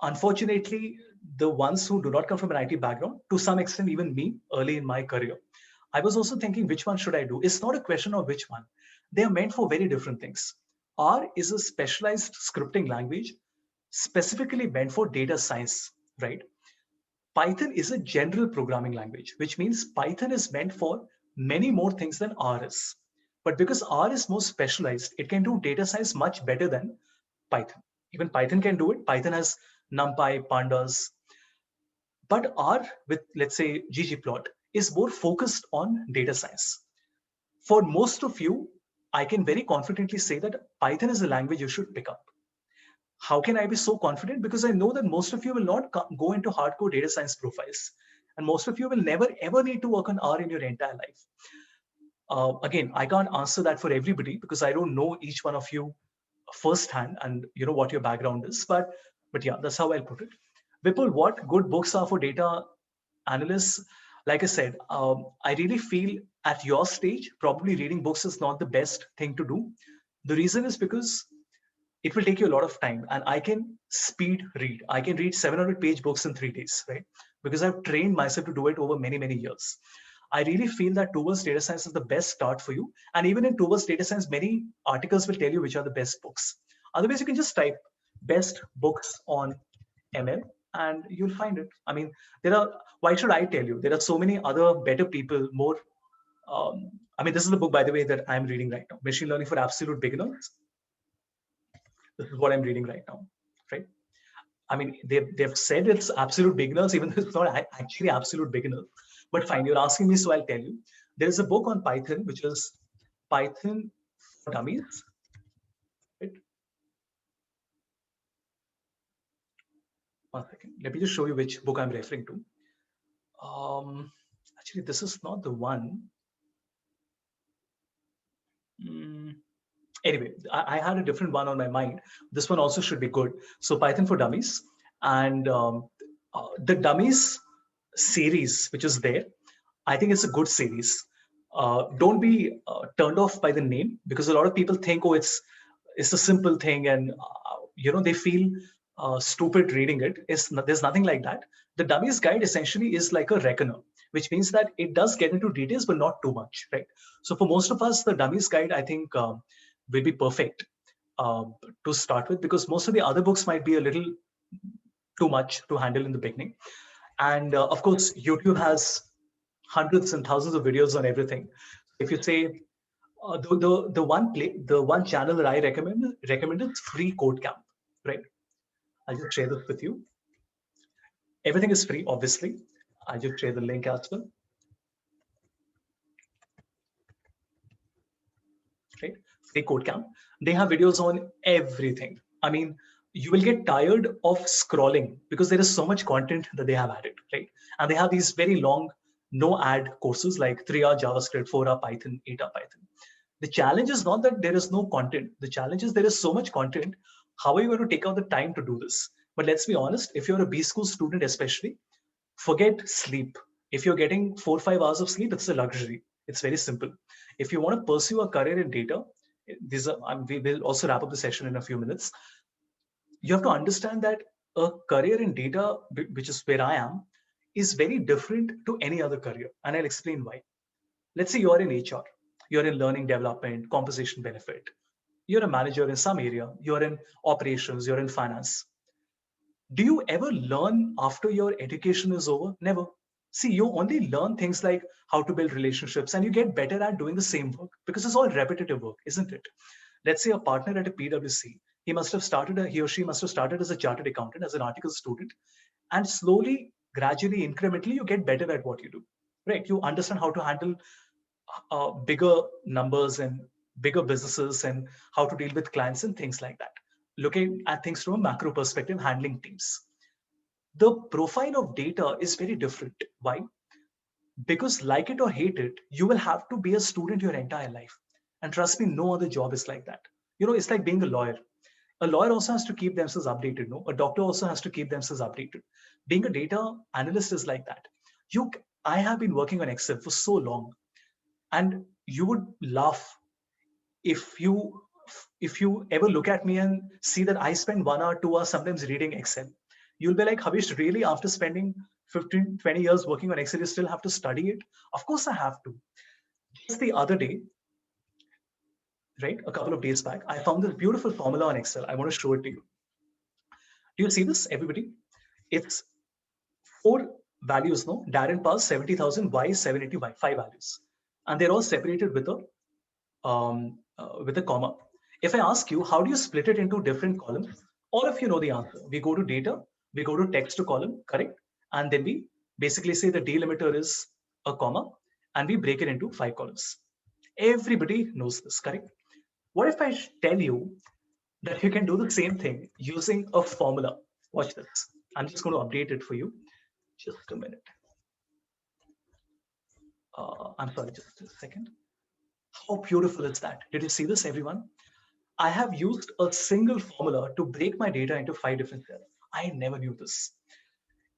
unfortunately, the ones who do not come from an IT background, to some extent, even me early in my career, I was also thinking, which one should I do? It's not a question of which one. They are meant for very different things. R is a specialized scripting language specifically meant for data science, right? Python is a general programming language, which means Python is meant for many more things than R is. But because R is more specialized, it can do data science much better than Python. Even Python can do it. Python has NumPy, Pandas. But R with, let's say, ggplot is more focused on data science. For most of you, I can very confidently say that Python is a language you should pick up. How can I be so confident? Because I know that most of you will not go into hardcore data science profiles. And most of you will never, ever need to work on R in your entire life. Again, I can't answer that for everybody because I don't know each one of you firsthand and you know what your background is. But yeah, that's how I'll put it. Vipul, what good books are for data analysts? Like I said, I really feel at your stage, probably reading books is not the best thing to do. The reason is because it will take you a lot of time, and I can speed read. I can read 700-page books in 3 days, right? Because I've trained myself to do it over many, many years. I really feel that towards data science is the best start for you. And even in towards data science, many articles will tell you which are the best books. Otherwise, you can just type best books on ML and you'll find it. I mean, why should I tell you? There are so many other better people, more. I mean, this is the book, by the way, that I'm reading right now, Machine Learning for Absolute Beginners. This is what I'm reading right now, right? I mean, they've said it's absolute beginners, even though it's not actually absolute beginners. But fine, you're asking me, so I'll tell you. There is a book on Python, which is Python for Dummies. Right? One second. Let me just show you which book I'm referring to. Actually, this is not the one. Anyway, I had a different one on my mind. This one also should be good. So Python for Dummies. And the Dummies series, which is there, I think it's a good series. Don't be turned off by the name, because a lot of people think, oh, it's a simple thing, and they feel stupid reading it. There's nothing like that. The Dummies guide essentially is like a reckoner, which means that it does get into details, but not too much, right? So for most of us, the Dummies guide, I think, will be perfect to start with, because most of the other books might be a little too much to handle in the beginning. And of course, YouTube has hundreds and thousands of videos on everything. If you say the one channel that I recommend is Free Code Camp, right? I'll just share this with you. Everything is free, obviously. I'll just share the link as well. Right? Free Code Camp. They have videos on everything. I mean, you will get tired of scrolling because there is so much content that they have added, right? And they have these very long, no ad courses like 3-hour JavaScript, 4-hour Python, 8-hour Python. The challenge is not that there is no content. The challenge is there is so much content. How are you going to take out the time to do this? But let's be honest, if you're a B school student, especially, forget sleep. If you're getting 4 or 5 hours of sleep, it's a luxury. It's very simple. If you want to pursue a career in data, we will also wrap up the session in a few minutes. You have to understand that a career in data, which is where I am, is very different to any other career. And I'll explain why. Let's say you're in HR, you're in learning development, compensation benefit. You're a manager in some area, you're in operations, you're in finance. Do you ever learn after your education is over? Never. See, you only learn things like how to build relationships and you get better at doing the same work because it's all repetitive work, isn't it? Let's say a partner at a PwC, he or she must have started as a chartered accountant, as an article student, and slowly, gradually, incrementally, you get better at what you do, right? You understand how to handle bigger numbers and bigger businesses and how to deal with clients and things like that. Looking at things from a macro perspective, handling teams. The profile of data is very different. Why? Because like it or hate it, you will have to be a student your entire life. And trust me, no other job is like that. You know, it's like being a lawyer. A lawyer also has to keep themselves updated. No, a doctor also has to keep themselves updated. Being a data analyst is like that. I have been working on Excel for so long, and you would laugh if you ever look at me and see that I spend 1 hour, 2 hours sometimes reading Excel. You'll be like, Havish, really, after spending 15, 20 years working on Excel, you still have to study it? Of course I have to. Just the other day, right, a couple of days back, I found this beautiful formula on Excel. I want to show it to you. Do you see this, everybody? It's 4 values, no? Darren Pass 70,000, Y 780Y, 5 values. And they're all separated with a comma. If I ask you, how do you split it into different columns? All of you know the answer. We go to data, we go to text to column, correct? And then we basically say the delimiter is a comma, and we break it into 5 columns. Everybody knows this, correct? What if I tell you that you can do the same thing using a formula? Watch this. I'm just going to update it for you. Just a minute. I'm sorry, just a second. How beautiful is that? Did you see this, everyone? I have used a single formula to break my data into 5 different cells. I never knew this.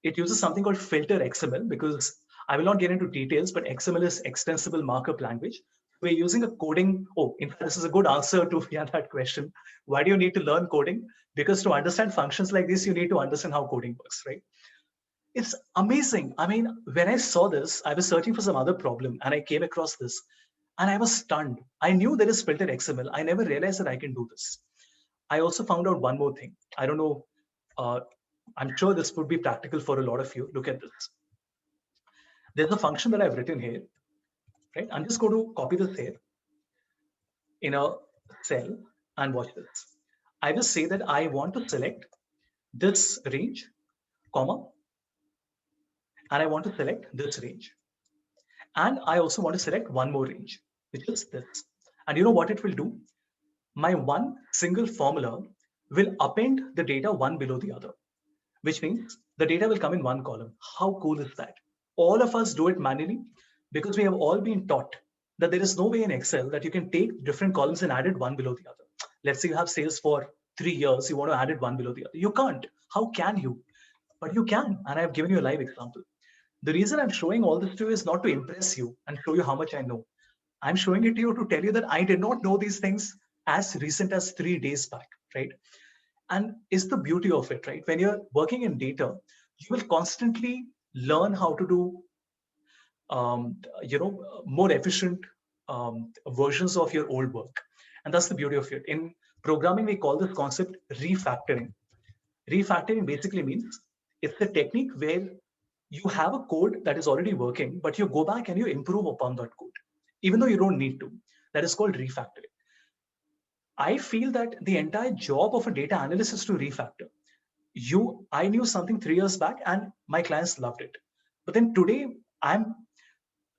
It uses something called filter XML, because I will not get into details, but XML is extensible markup language. We're using a coding. Oh, in fact, this is a good answer to that question. Why do you need to learn coding? Because to understand functions like this, you need to understand how coding works, right? It's amazing. I mean, when I saw this, I was searching for some other problem and I came across this and I was stunned. I knew there is filtered XML. I never realized that I can do this. I also found out one more thing. I don't know. I'm sure this would be practical for a lot of you. Look at this. There's a function that I've written here, right? I'm just going to copy this here in a cell and watch this. I will say that I want to select this range, comma, and I want to select this range. And I also want to select one more range, which is this. And you know what it will do? My one single formula will append the data one below the other, which means the data will come in one column. How cool is that? All of us do it manually because we have all been taught that there is no way in Excel that you can take different columns and add it one below the other. Let's say you have sales for 3 years, you want to add it one below the other. You can't. How can you? But you can. And I've given you a live example. The reason I'm showing all this to you is not to impress you and show you how much I know. I'm showing it to you to tell you that I did not know these things as recent as 3 days back, right? And it's the beauty of it, right? When you're working in data, you will constantly learn how to do, more efficient versions of your old work. And that's the beauty of it. In programming, we call this concept refactoring. Refactoring basically means it's a technique where you have a code that is already working, but you go back and you improve upon that code, even though you don't need to. That is called refactoring. I feel that the entire job of a data analyst is to refactor. I knew something 3 years back and my clients loved it. But then today I'm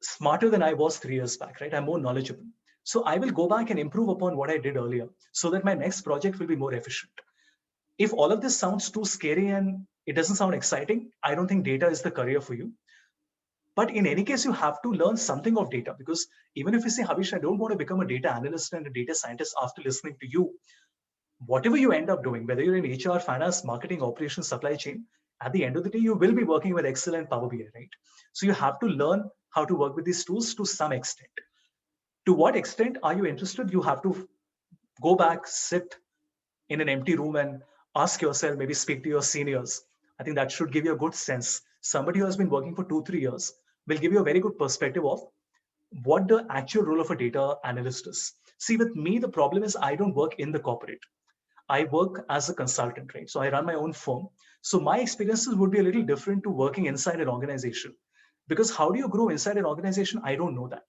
smarter than I was 3 years back, right? I'm more knowledgeable. So I will go back and improve upon what I did earlier so that my next project will be more efficient. If all of this sounds too scary and it doesn't sound exciting, I don't think data is the career for you. But in any case, you have to learn something of data, because even if you say, Havish, I don't want to become a data analyst and a data scientist after listening to you, whatever you end up doing, whether you're in HR, finance, marketing, operations, supply chain, at the end of the day, you will be working with Excel and Power BI, right? So you have to learn how to work with these tools to some extent. To what extent are you interested? You have to go back, sit in an empty room and ask yourself, maybe speak to your seniors. I think that should give you a good sense. Somebody who has been working for 2-3 years will give you a very good perspective of what the actual role of a data analyst is. See, with me, the problem is I don't work in the corporate. I work as a consultant, right? So I run my own firm. So my experiences would be a little different to working inside an organization. Because how do you grow inside an organization? I don't know that.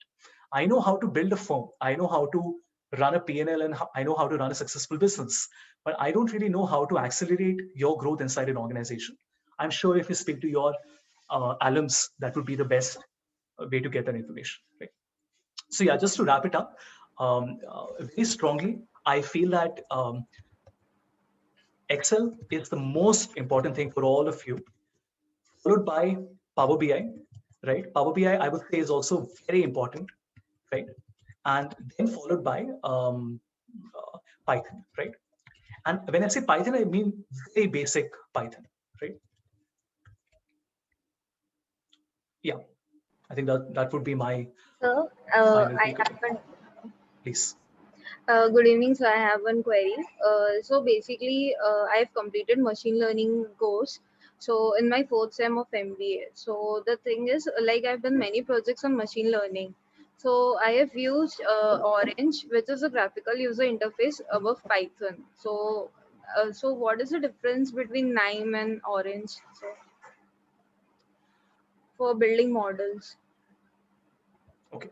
I know how to build a firm. I know how to run a P&L, and I know how to run a successful business. But I don't really know how to accelerate your growth inside an organization. I'm sure if you speak to your alums, that would be the best way to get that information, right? So yeah, just to wrap it up, very strongly, I feel that Excel is the most important thing for all of you, followed by Power BI, right? Power BI, I would say, is also very important, right? And then followed by Python, right? And when I say Python, I mean very basic Python, right? Yeah, I think that would be my So, final I takeaway. have one. Please. Good evening. So, I have one query. So, basically, I have completed machine learning course. So, in my fourth sem of MBA. So, the thing is, like, I've done many projects on machine learning. So, I have used Orange, which is a graphical user interface above Python. So, what is the difference between KNIME and Orange? So, for building models. Okay.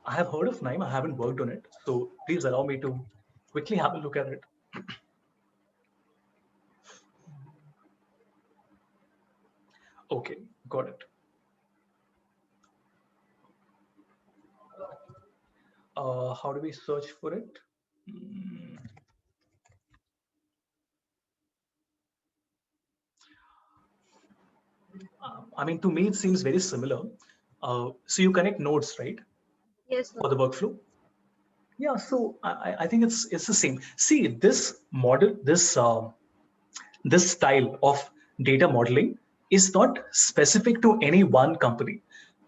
I have heard of KNIME. I haven't worked on it. So please allow me to quickly have a look at it. Okay, got it. How do we search for it? I mean, to me, it seems very similar. So you connect nodes, right? Yes, For the workflow. Yeah, so I think it's the same. See, this model, this style of data modeling is not specific to any one company.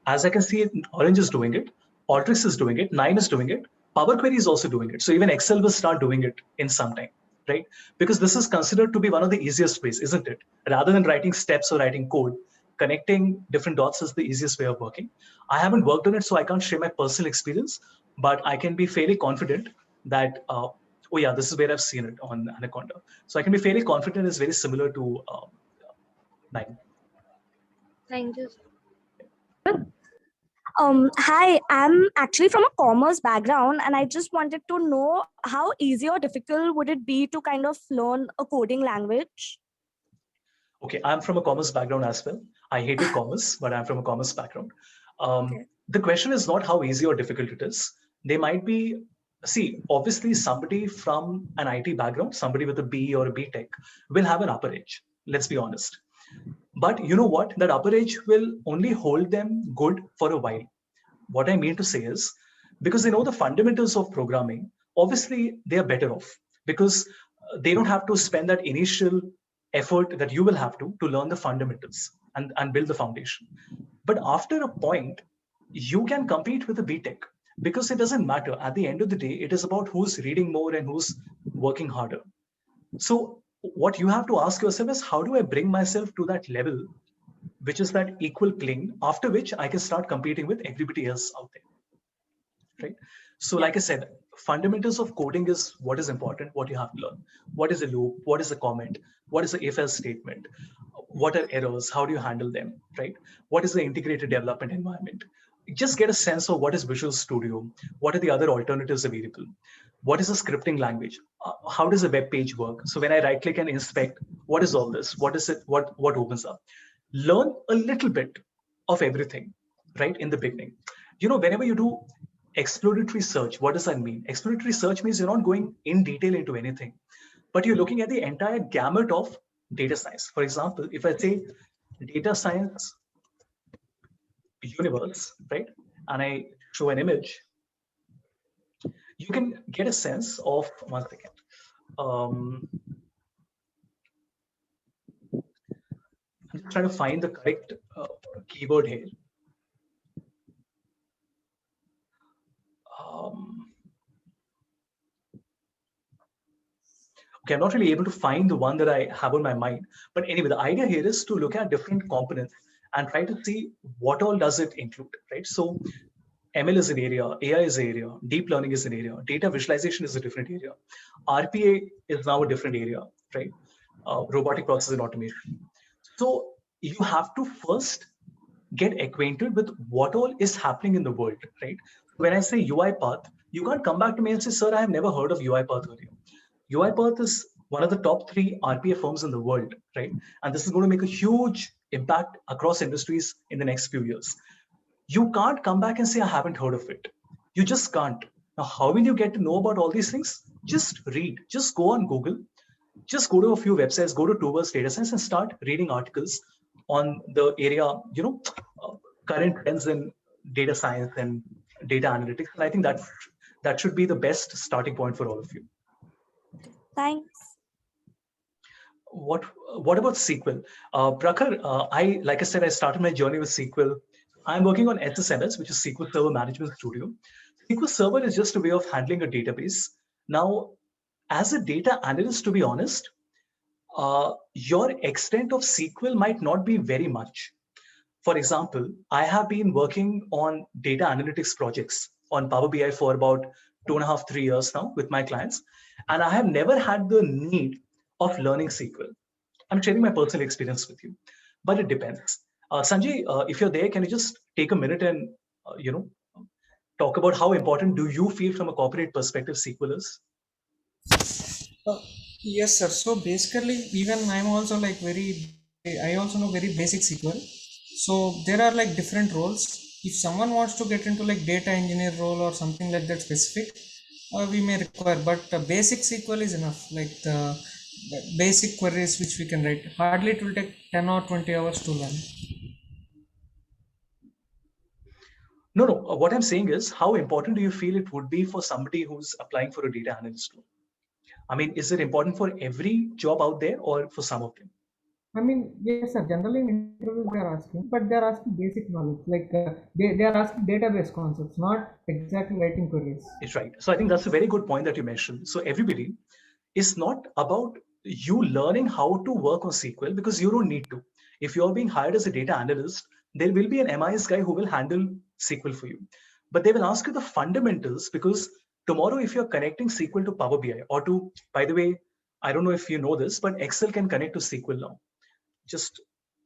As I can see, Orange is doing it, Alteryx is doing it, KNIME is doing it, Power Query is also doing it. So even Excel will start doing it in some time, right? Because this is considered to be one of the easiest ways, isn't it? Rather than writing steps or writing code, connecting different dots is the easiest way of working. I haven't worked on it, so I can't share my personal experience, but I can be fairly confident that oh yeah, this is where I've seen it on Anaconda. So I can be fairly confident it's very similar to KNIME. thank you. Hi, I'm actually from a commerce background, and I just wanted to know how easy or difficult would it be to kind of learn a coding language? Okay, I'm from a commerce background as well. I hated commerce, but I'm from a commerce background. Okay. The question is not how easy or difficult it is. They might be, see, obviously somebody from an IT background, somebody with a BE or a BTech will have an upper edge. Let's be honest. But you know what? That upper edge will only hold them good for a while. What I mean to say is, because they know the fundamentals of programming, obviously they are better off because they don't have to spend that initial effort that you will have to learn the fundamentals and build the foundation. But after a point, you can compete with the BTech because it doesn't matter. At the end of the day, it is about who's reading more and who's working harder. So what you have to ask yourself is, how do I bring myself to that level, which is that equal plane, after which I can start competing with everybody else out there, right? So like I said, fundamentals of coding is what is important, what you have to learn. What is a loop? What is a comment? What is the if-else statement? What are errors? How do you handle them, right? What is the integrated development environment? Just get a sense of what is Visual Studio, what are the other alternatives available, what is a scripting language, how does a web page work? So when I right click and inspect, what is all this? What is it? What opens up? Learn a little bit of everything, right, in the beginning. You know, whenever you do exploratory search, what does that mean? Exploratory search means you're not going in detail into anything, but you're looking at the entire gamut of data science. For example, if I say data science universe, right, and I show an image, you can get a sense of, one second. I'm just trying to find the correct keyword here. Okay, I'm not really able to find the one that I have on my mind. But anyway, the idea here is to look at different components and try to see what all does it include, right? So ML is an area, AI is an area, deep learning is an area, data visualization is a different area, RPA is now a different area, right? Robotic process and automation. So you have to first get acquainted with what all is happening in the world, right? When I say UiPath, you can't come back to me and say, sir, I have never heard of UiPath earlier. UiPath is one of the top 3 RPA firms in the world, right? And this is going to make a huge impact across industries in the next few years. You can't come back and say, I haven't heard of it. You just can't. Now, how will you get to know about all these things? Just read, just go on Google, just go to a few websites, go to Towards Data Science and start reading articles on the area, current trends in data science and data analytics. And I think that should be the best starting point for all of you. Thanks. What about SQL? Prakhar, like I said, I started my journey with SQL. I'm working on SSMS, which is SQL Server Management Studio. SQL Server is just a way of handling a database. Now, as a data analyst, to be honest, your extent of SQL might not be very much. For example, I have been working on data analytics projects on Power BI for about 2.5, 3 years now with my clients, and I have never had the need of learning SQL. I'm sharing my personal experience with you, but it depends. Sanjay, if you're there, can you just take a minute and talk about how important do you feel from a corporate perspective SQL is? Yes, sir. So basically, even I'm also like I also know very basic SQL. So there are like different roles. If someone wants to get into like data engineer role or something like that specific, we may require, but basic SQL is enough. Like the basic queries which we can write. Hardly it will take 10 or 20 hours to learn. No. What I'm saying is, how important do you feel it would be for somebody who's applying for a data analyst role? I mean, is it important for every job out there or for some of them? I mean, yes, sir. Generally, in interviews they are asking, but they are asking basic knowledge. Like they are asking database concepts, not exactly writing queries. It's right. So I think that's a very good point that you mentioned. So everybody, it's not about you learning how to work on SQL because you don't need to. If you're being hired as a data analyst, there will be an MIS guy who will handle SQL for you. But they will ask you the fundamentals because tomorrow, if you're connecting SQL to Power BI or to, by the way, I don't know if you know this, but Excel can connect to SQL now. Just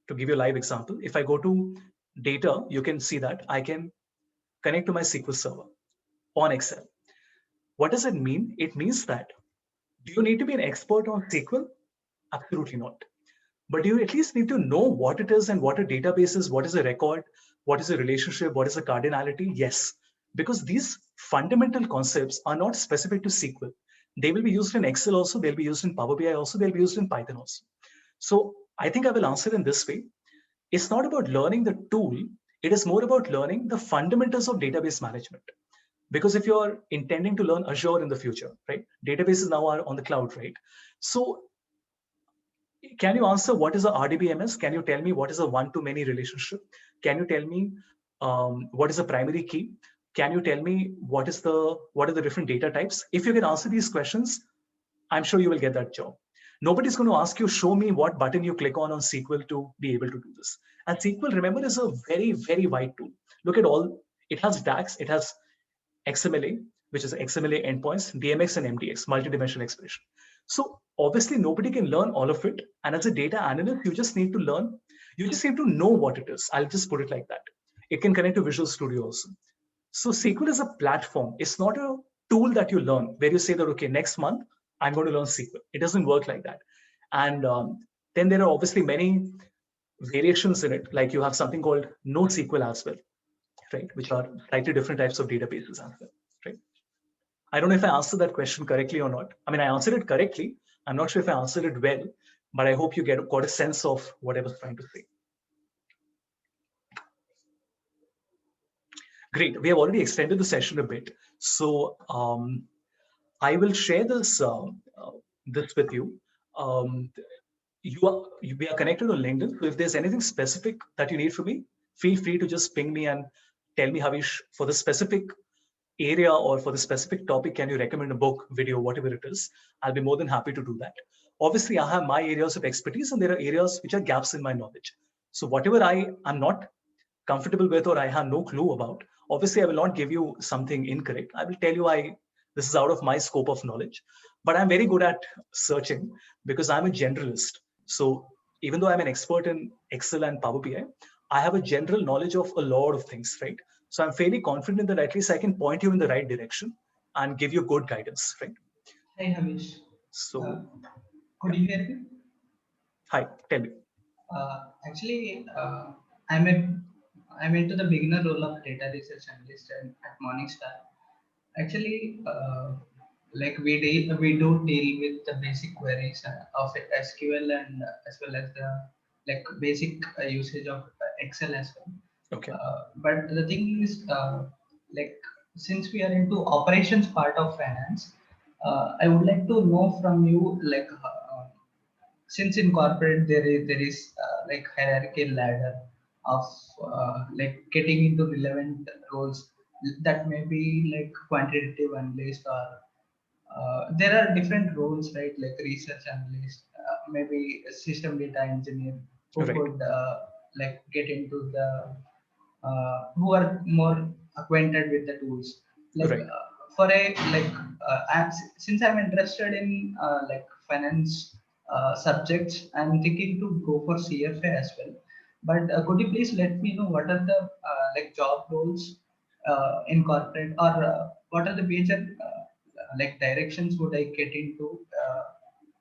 to give you a live example, if I go to data, you can see that I can connect to my SQL server on Excel. What does it mean? It means that, do you need to be an expert on SQL? Absolutely not. But do you at least need to know what it is and what a database is, what is a record, what is a relationship, what is a cardinality? Yes, because these fundamental concepts are not specific to SQL. They will be used in Excel also, they'll be used in Power BI also, they'll be used in Python also. So I think I will answer in this way. It's not about learning the tool, it is more about learning the fundamentals of database management. Because if you're intending to learn Azure in the future, right? Databases now are on the cloud, right? So can you answer what is a RDBMS? Can you tell me what is a one-to-many relationship? Can you tell me what is a primary key? Can you tell me what are the different data types? If you can answer these questions, I'm sure you will get that job. Nobody's going to ask you, show me what button you click on SQL to be able to do this. And SQL, remember, is a very, very wide tool. Look at all, it has DAX, it has XMLA, which is XMLA endpoints, DMX and MDX, multidimensional expression. So obviously nobody can learn all of it. And as a data analyst, you just need to learn, you just need to know what it is. I'll just put it like that. It can connect to Visual Studio also. So SQL is a platform. It's not a tool that you learn where you say that, okay, next month, I'm going to learn SQL. It doesn't work like that. And then there are obviously many variations in it. Like you have something called NoSQL as well. right? Which are slightly different types of databases as well, right? I don't know if I answered that question correctly or not. I mean, I answered it correctly. I'm not sure if I answered it well, but I hope you got a sense of what I was trying to say. Great. We have already extended the session a bit. So I will share this this with you. We are connected on LinkedIn. So if there's anything specific that you need from me, feel free to just ping me and tell me, Havish, for the specific area or for the specific topic, can you recommend a book, video, whatever it is? I'll be more than happy to do that. Obviously, I have my areas of expertise and there are areas which are gaps in my knowledge. So whatever I am not comfortable with or I have no clue about, obviously I will not give you something incorrect. I will tell you this is out of my scope of knowledge. But I'm very good at searching because I'm a generalist. So even though I'm an expert in Excel and Power BI, I have a general knowledge of a lot of things, right? So I'm fairly confident that at least I can point you in the right direction and give you good guidance, right? Hi, Hamish. So, could you hear me? Hi, tell me. Actually, I'm into the beginner role of data research analyst at Morningstar. Actually, like we do deal with the basic queries of SQL and as well as the like basic usage of Excel as well. Okay. But the thing is, like since we are into operations part of finance, I would like to know from you, like since in corporate there is like hierarchical ladder of like getting into relevant roles that may be like quantitative analyst or there are different roles, right? Like research analyst, maybe a system data engineer who Right. could like get into the who are more acquainted with the tools. Like Right. for a like since I'm interested in like finance subjects, I'm thinking to go for CFA as well. But could you please let me know what are the like job roles in corporate, or what are the major like directions would I get into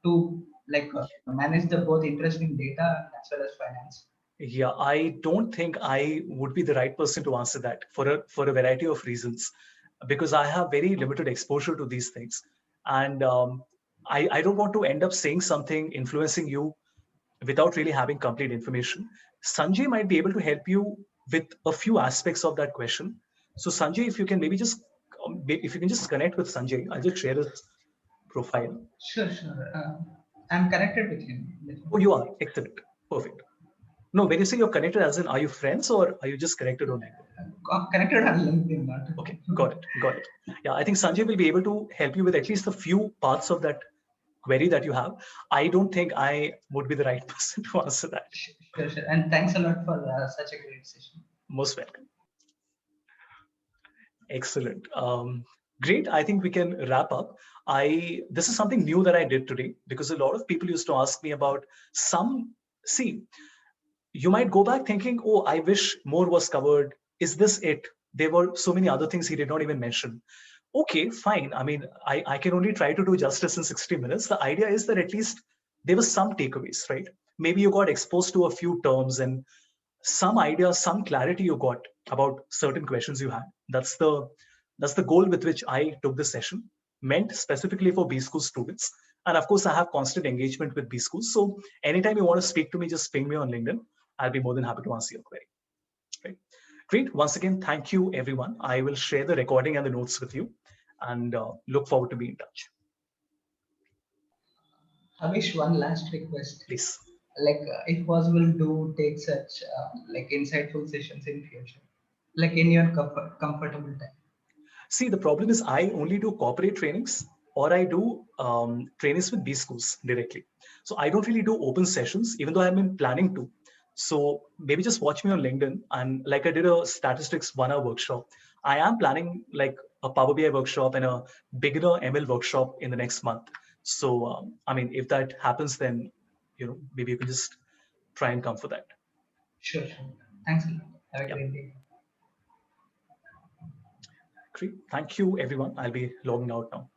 to like manage the both interesting data as well as finance? Yeah, I don't think I would be the right person to answer that for a variety of reasons, because I have very limited exposure to these things, and I don't want to end up saying something influencing you without really having complete information. Sanjay might be able to help you with a few aspects of that question. So Sanjay, if you can maybe just if you can just connect with Sanjay, I'll just share his profile. Sure, sure. I'm connected with him. Oh, you are excellent, perfect. No, when you say you're connected, as in, are you friends or are you just connected on LinkedIn? Connected on LinkedIn, not. Okay, got it, got it. Yeah, I think Sanjay will be able to help you with at least a few parts of that query that you have. I don't think I would be the right person to answer that. Sure, sure. And thanks a lot for such a great session. Most welcome. Excellent. Great. I think we can wrap up. This is something new that I did today because a lot of people used to ask me about you might go back thinking, oh, I wish more was covered. Is this it? There were so many other things he did not even mention. Okay, fine. I mean, I can only try to do justice in 60 minutes. The idea is that at least there were some takeaways, right? Maybe you got exposed to a few terms and some idea, some clarity you got about certain questions you had. That's the goal with which I took this session, meant specifically for B School students. And of course, I have constant engagement with B Schools. So anytime you want to speak to me, just ping me on LinkedIn. I'll be more than happy to answer your query. Right. Great. Once again, thank you, everyone. I will share the recording and the notes with you and look forward to be in touch. Hamish, one last request. Please. Like, if possible, do take such like insightful sessions in future, like in your comfortable time. See, the problem is I only do corporate trainings or I do trainings with B Schools directly. So I don't really do open sessions, even though I've been planning to. So maybe just watch me on LinkedIn. And like I did a statistics 1-hour workshop. I am planning like a Power BI workshop and a beginner ML workshop in the next month. So, I mean, if that happens, then, maybe you can just try and come for that. Sure. Thanks a lot. Have a great day. Great. Thank you, everyone. I'll be logging out now.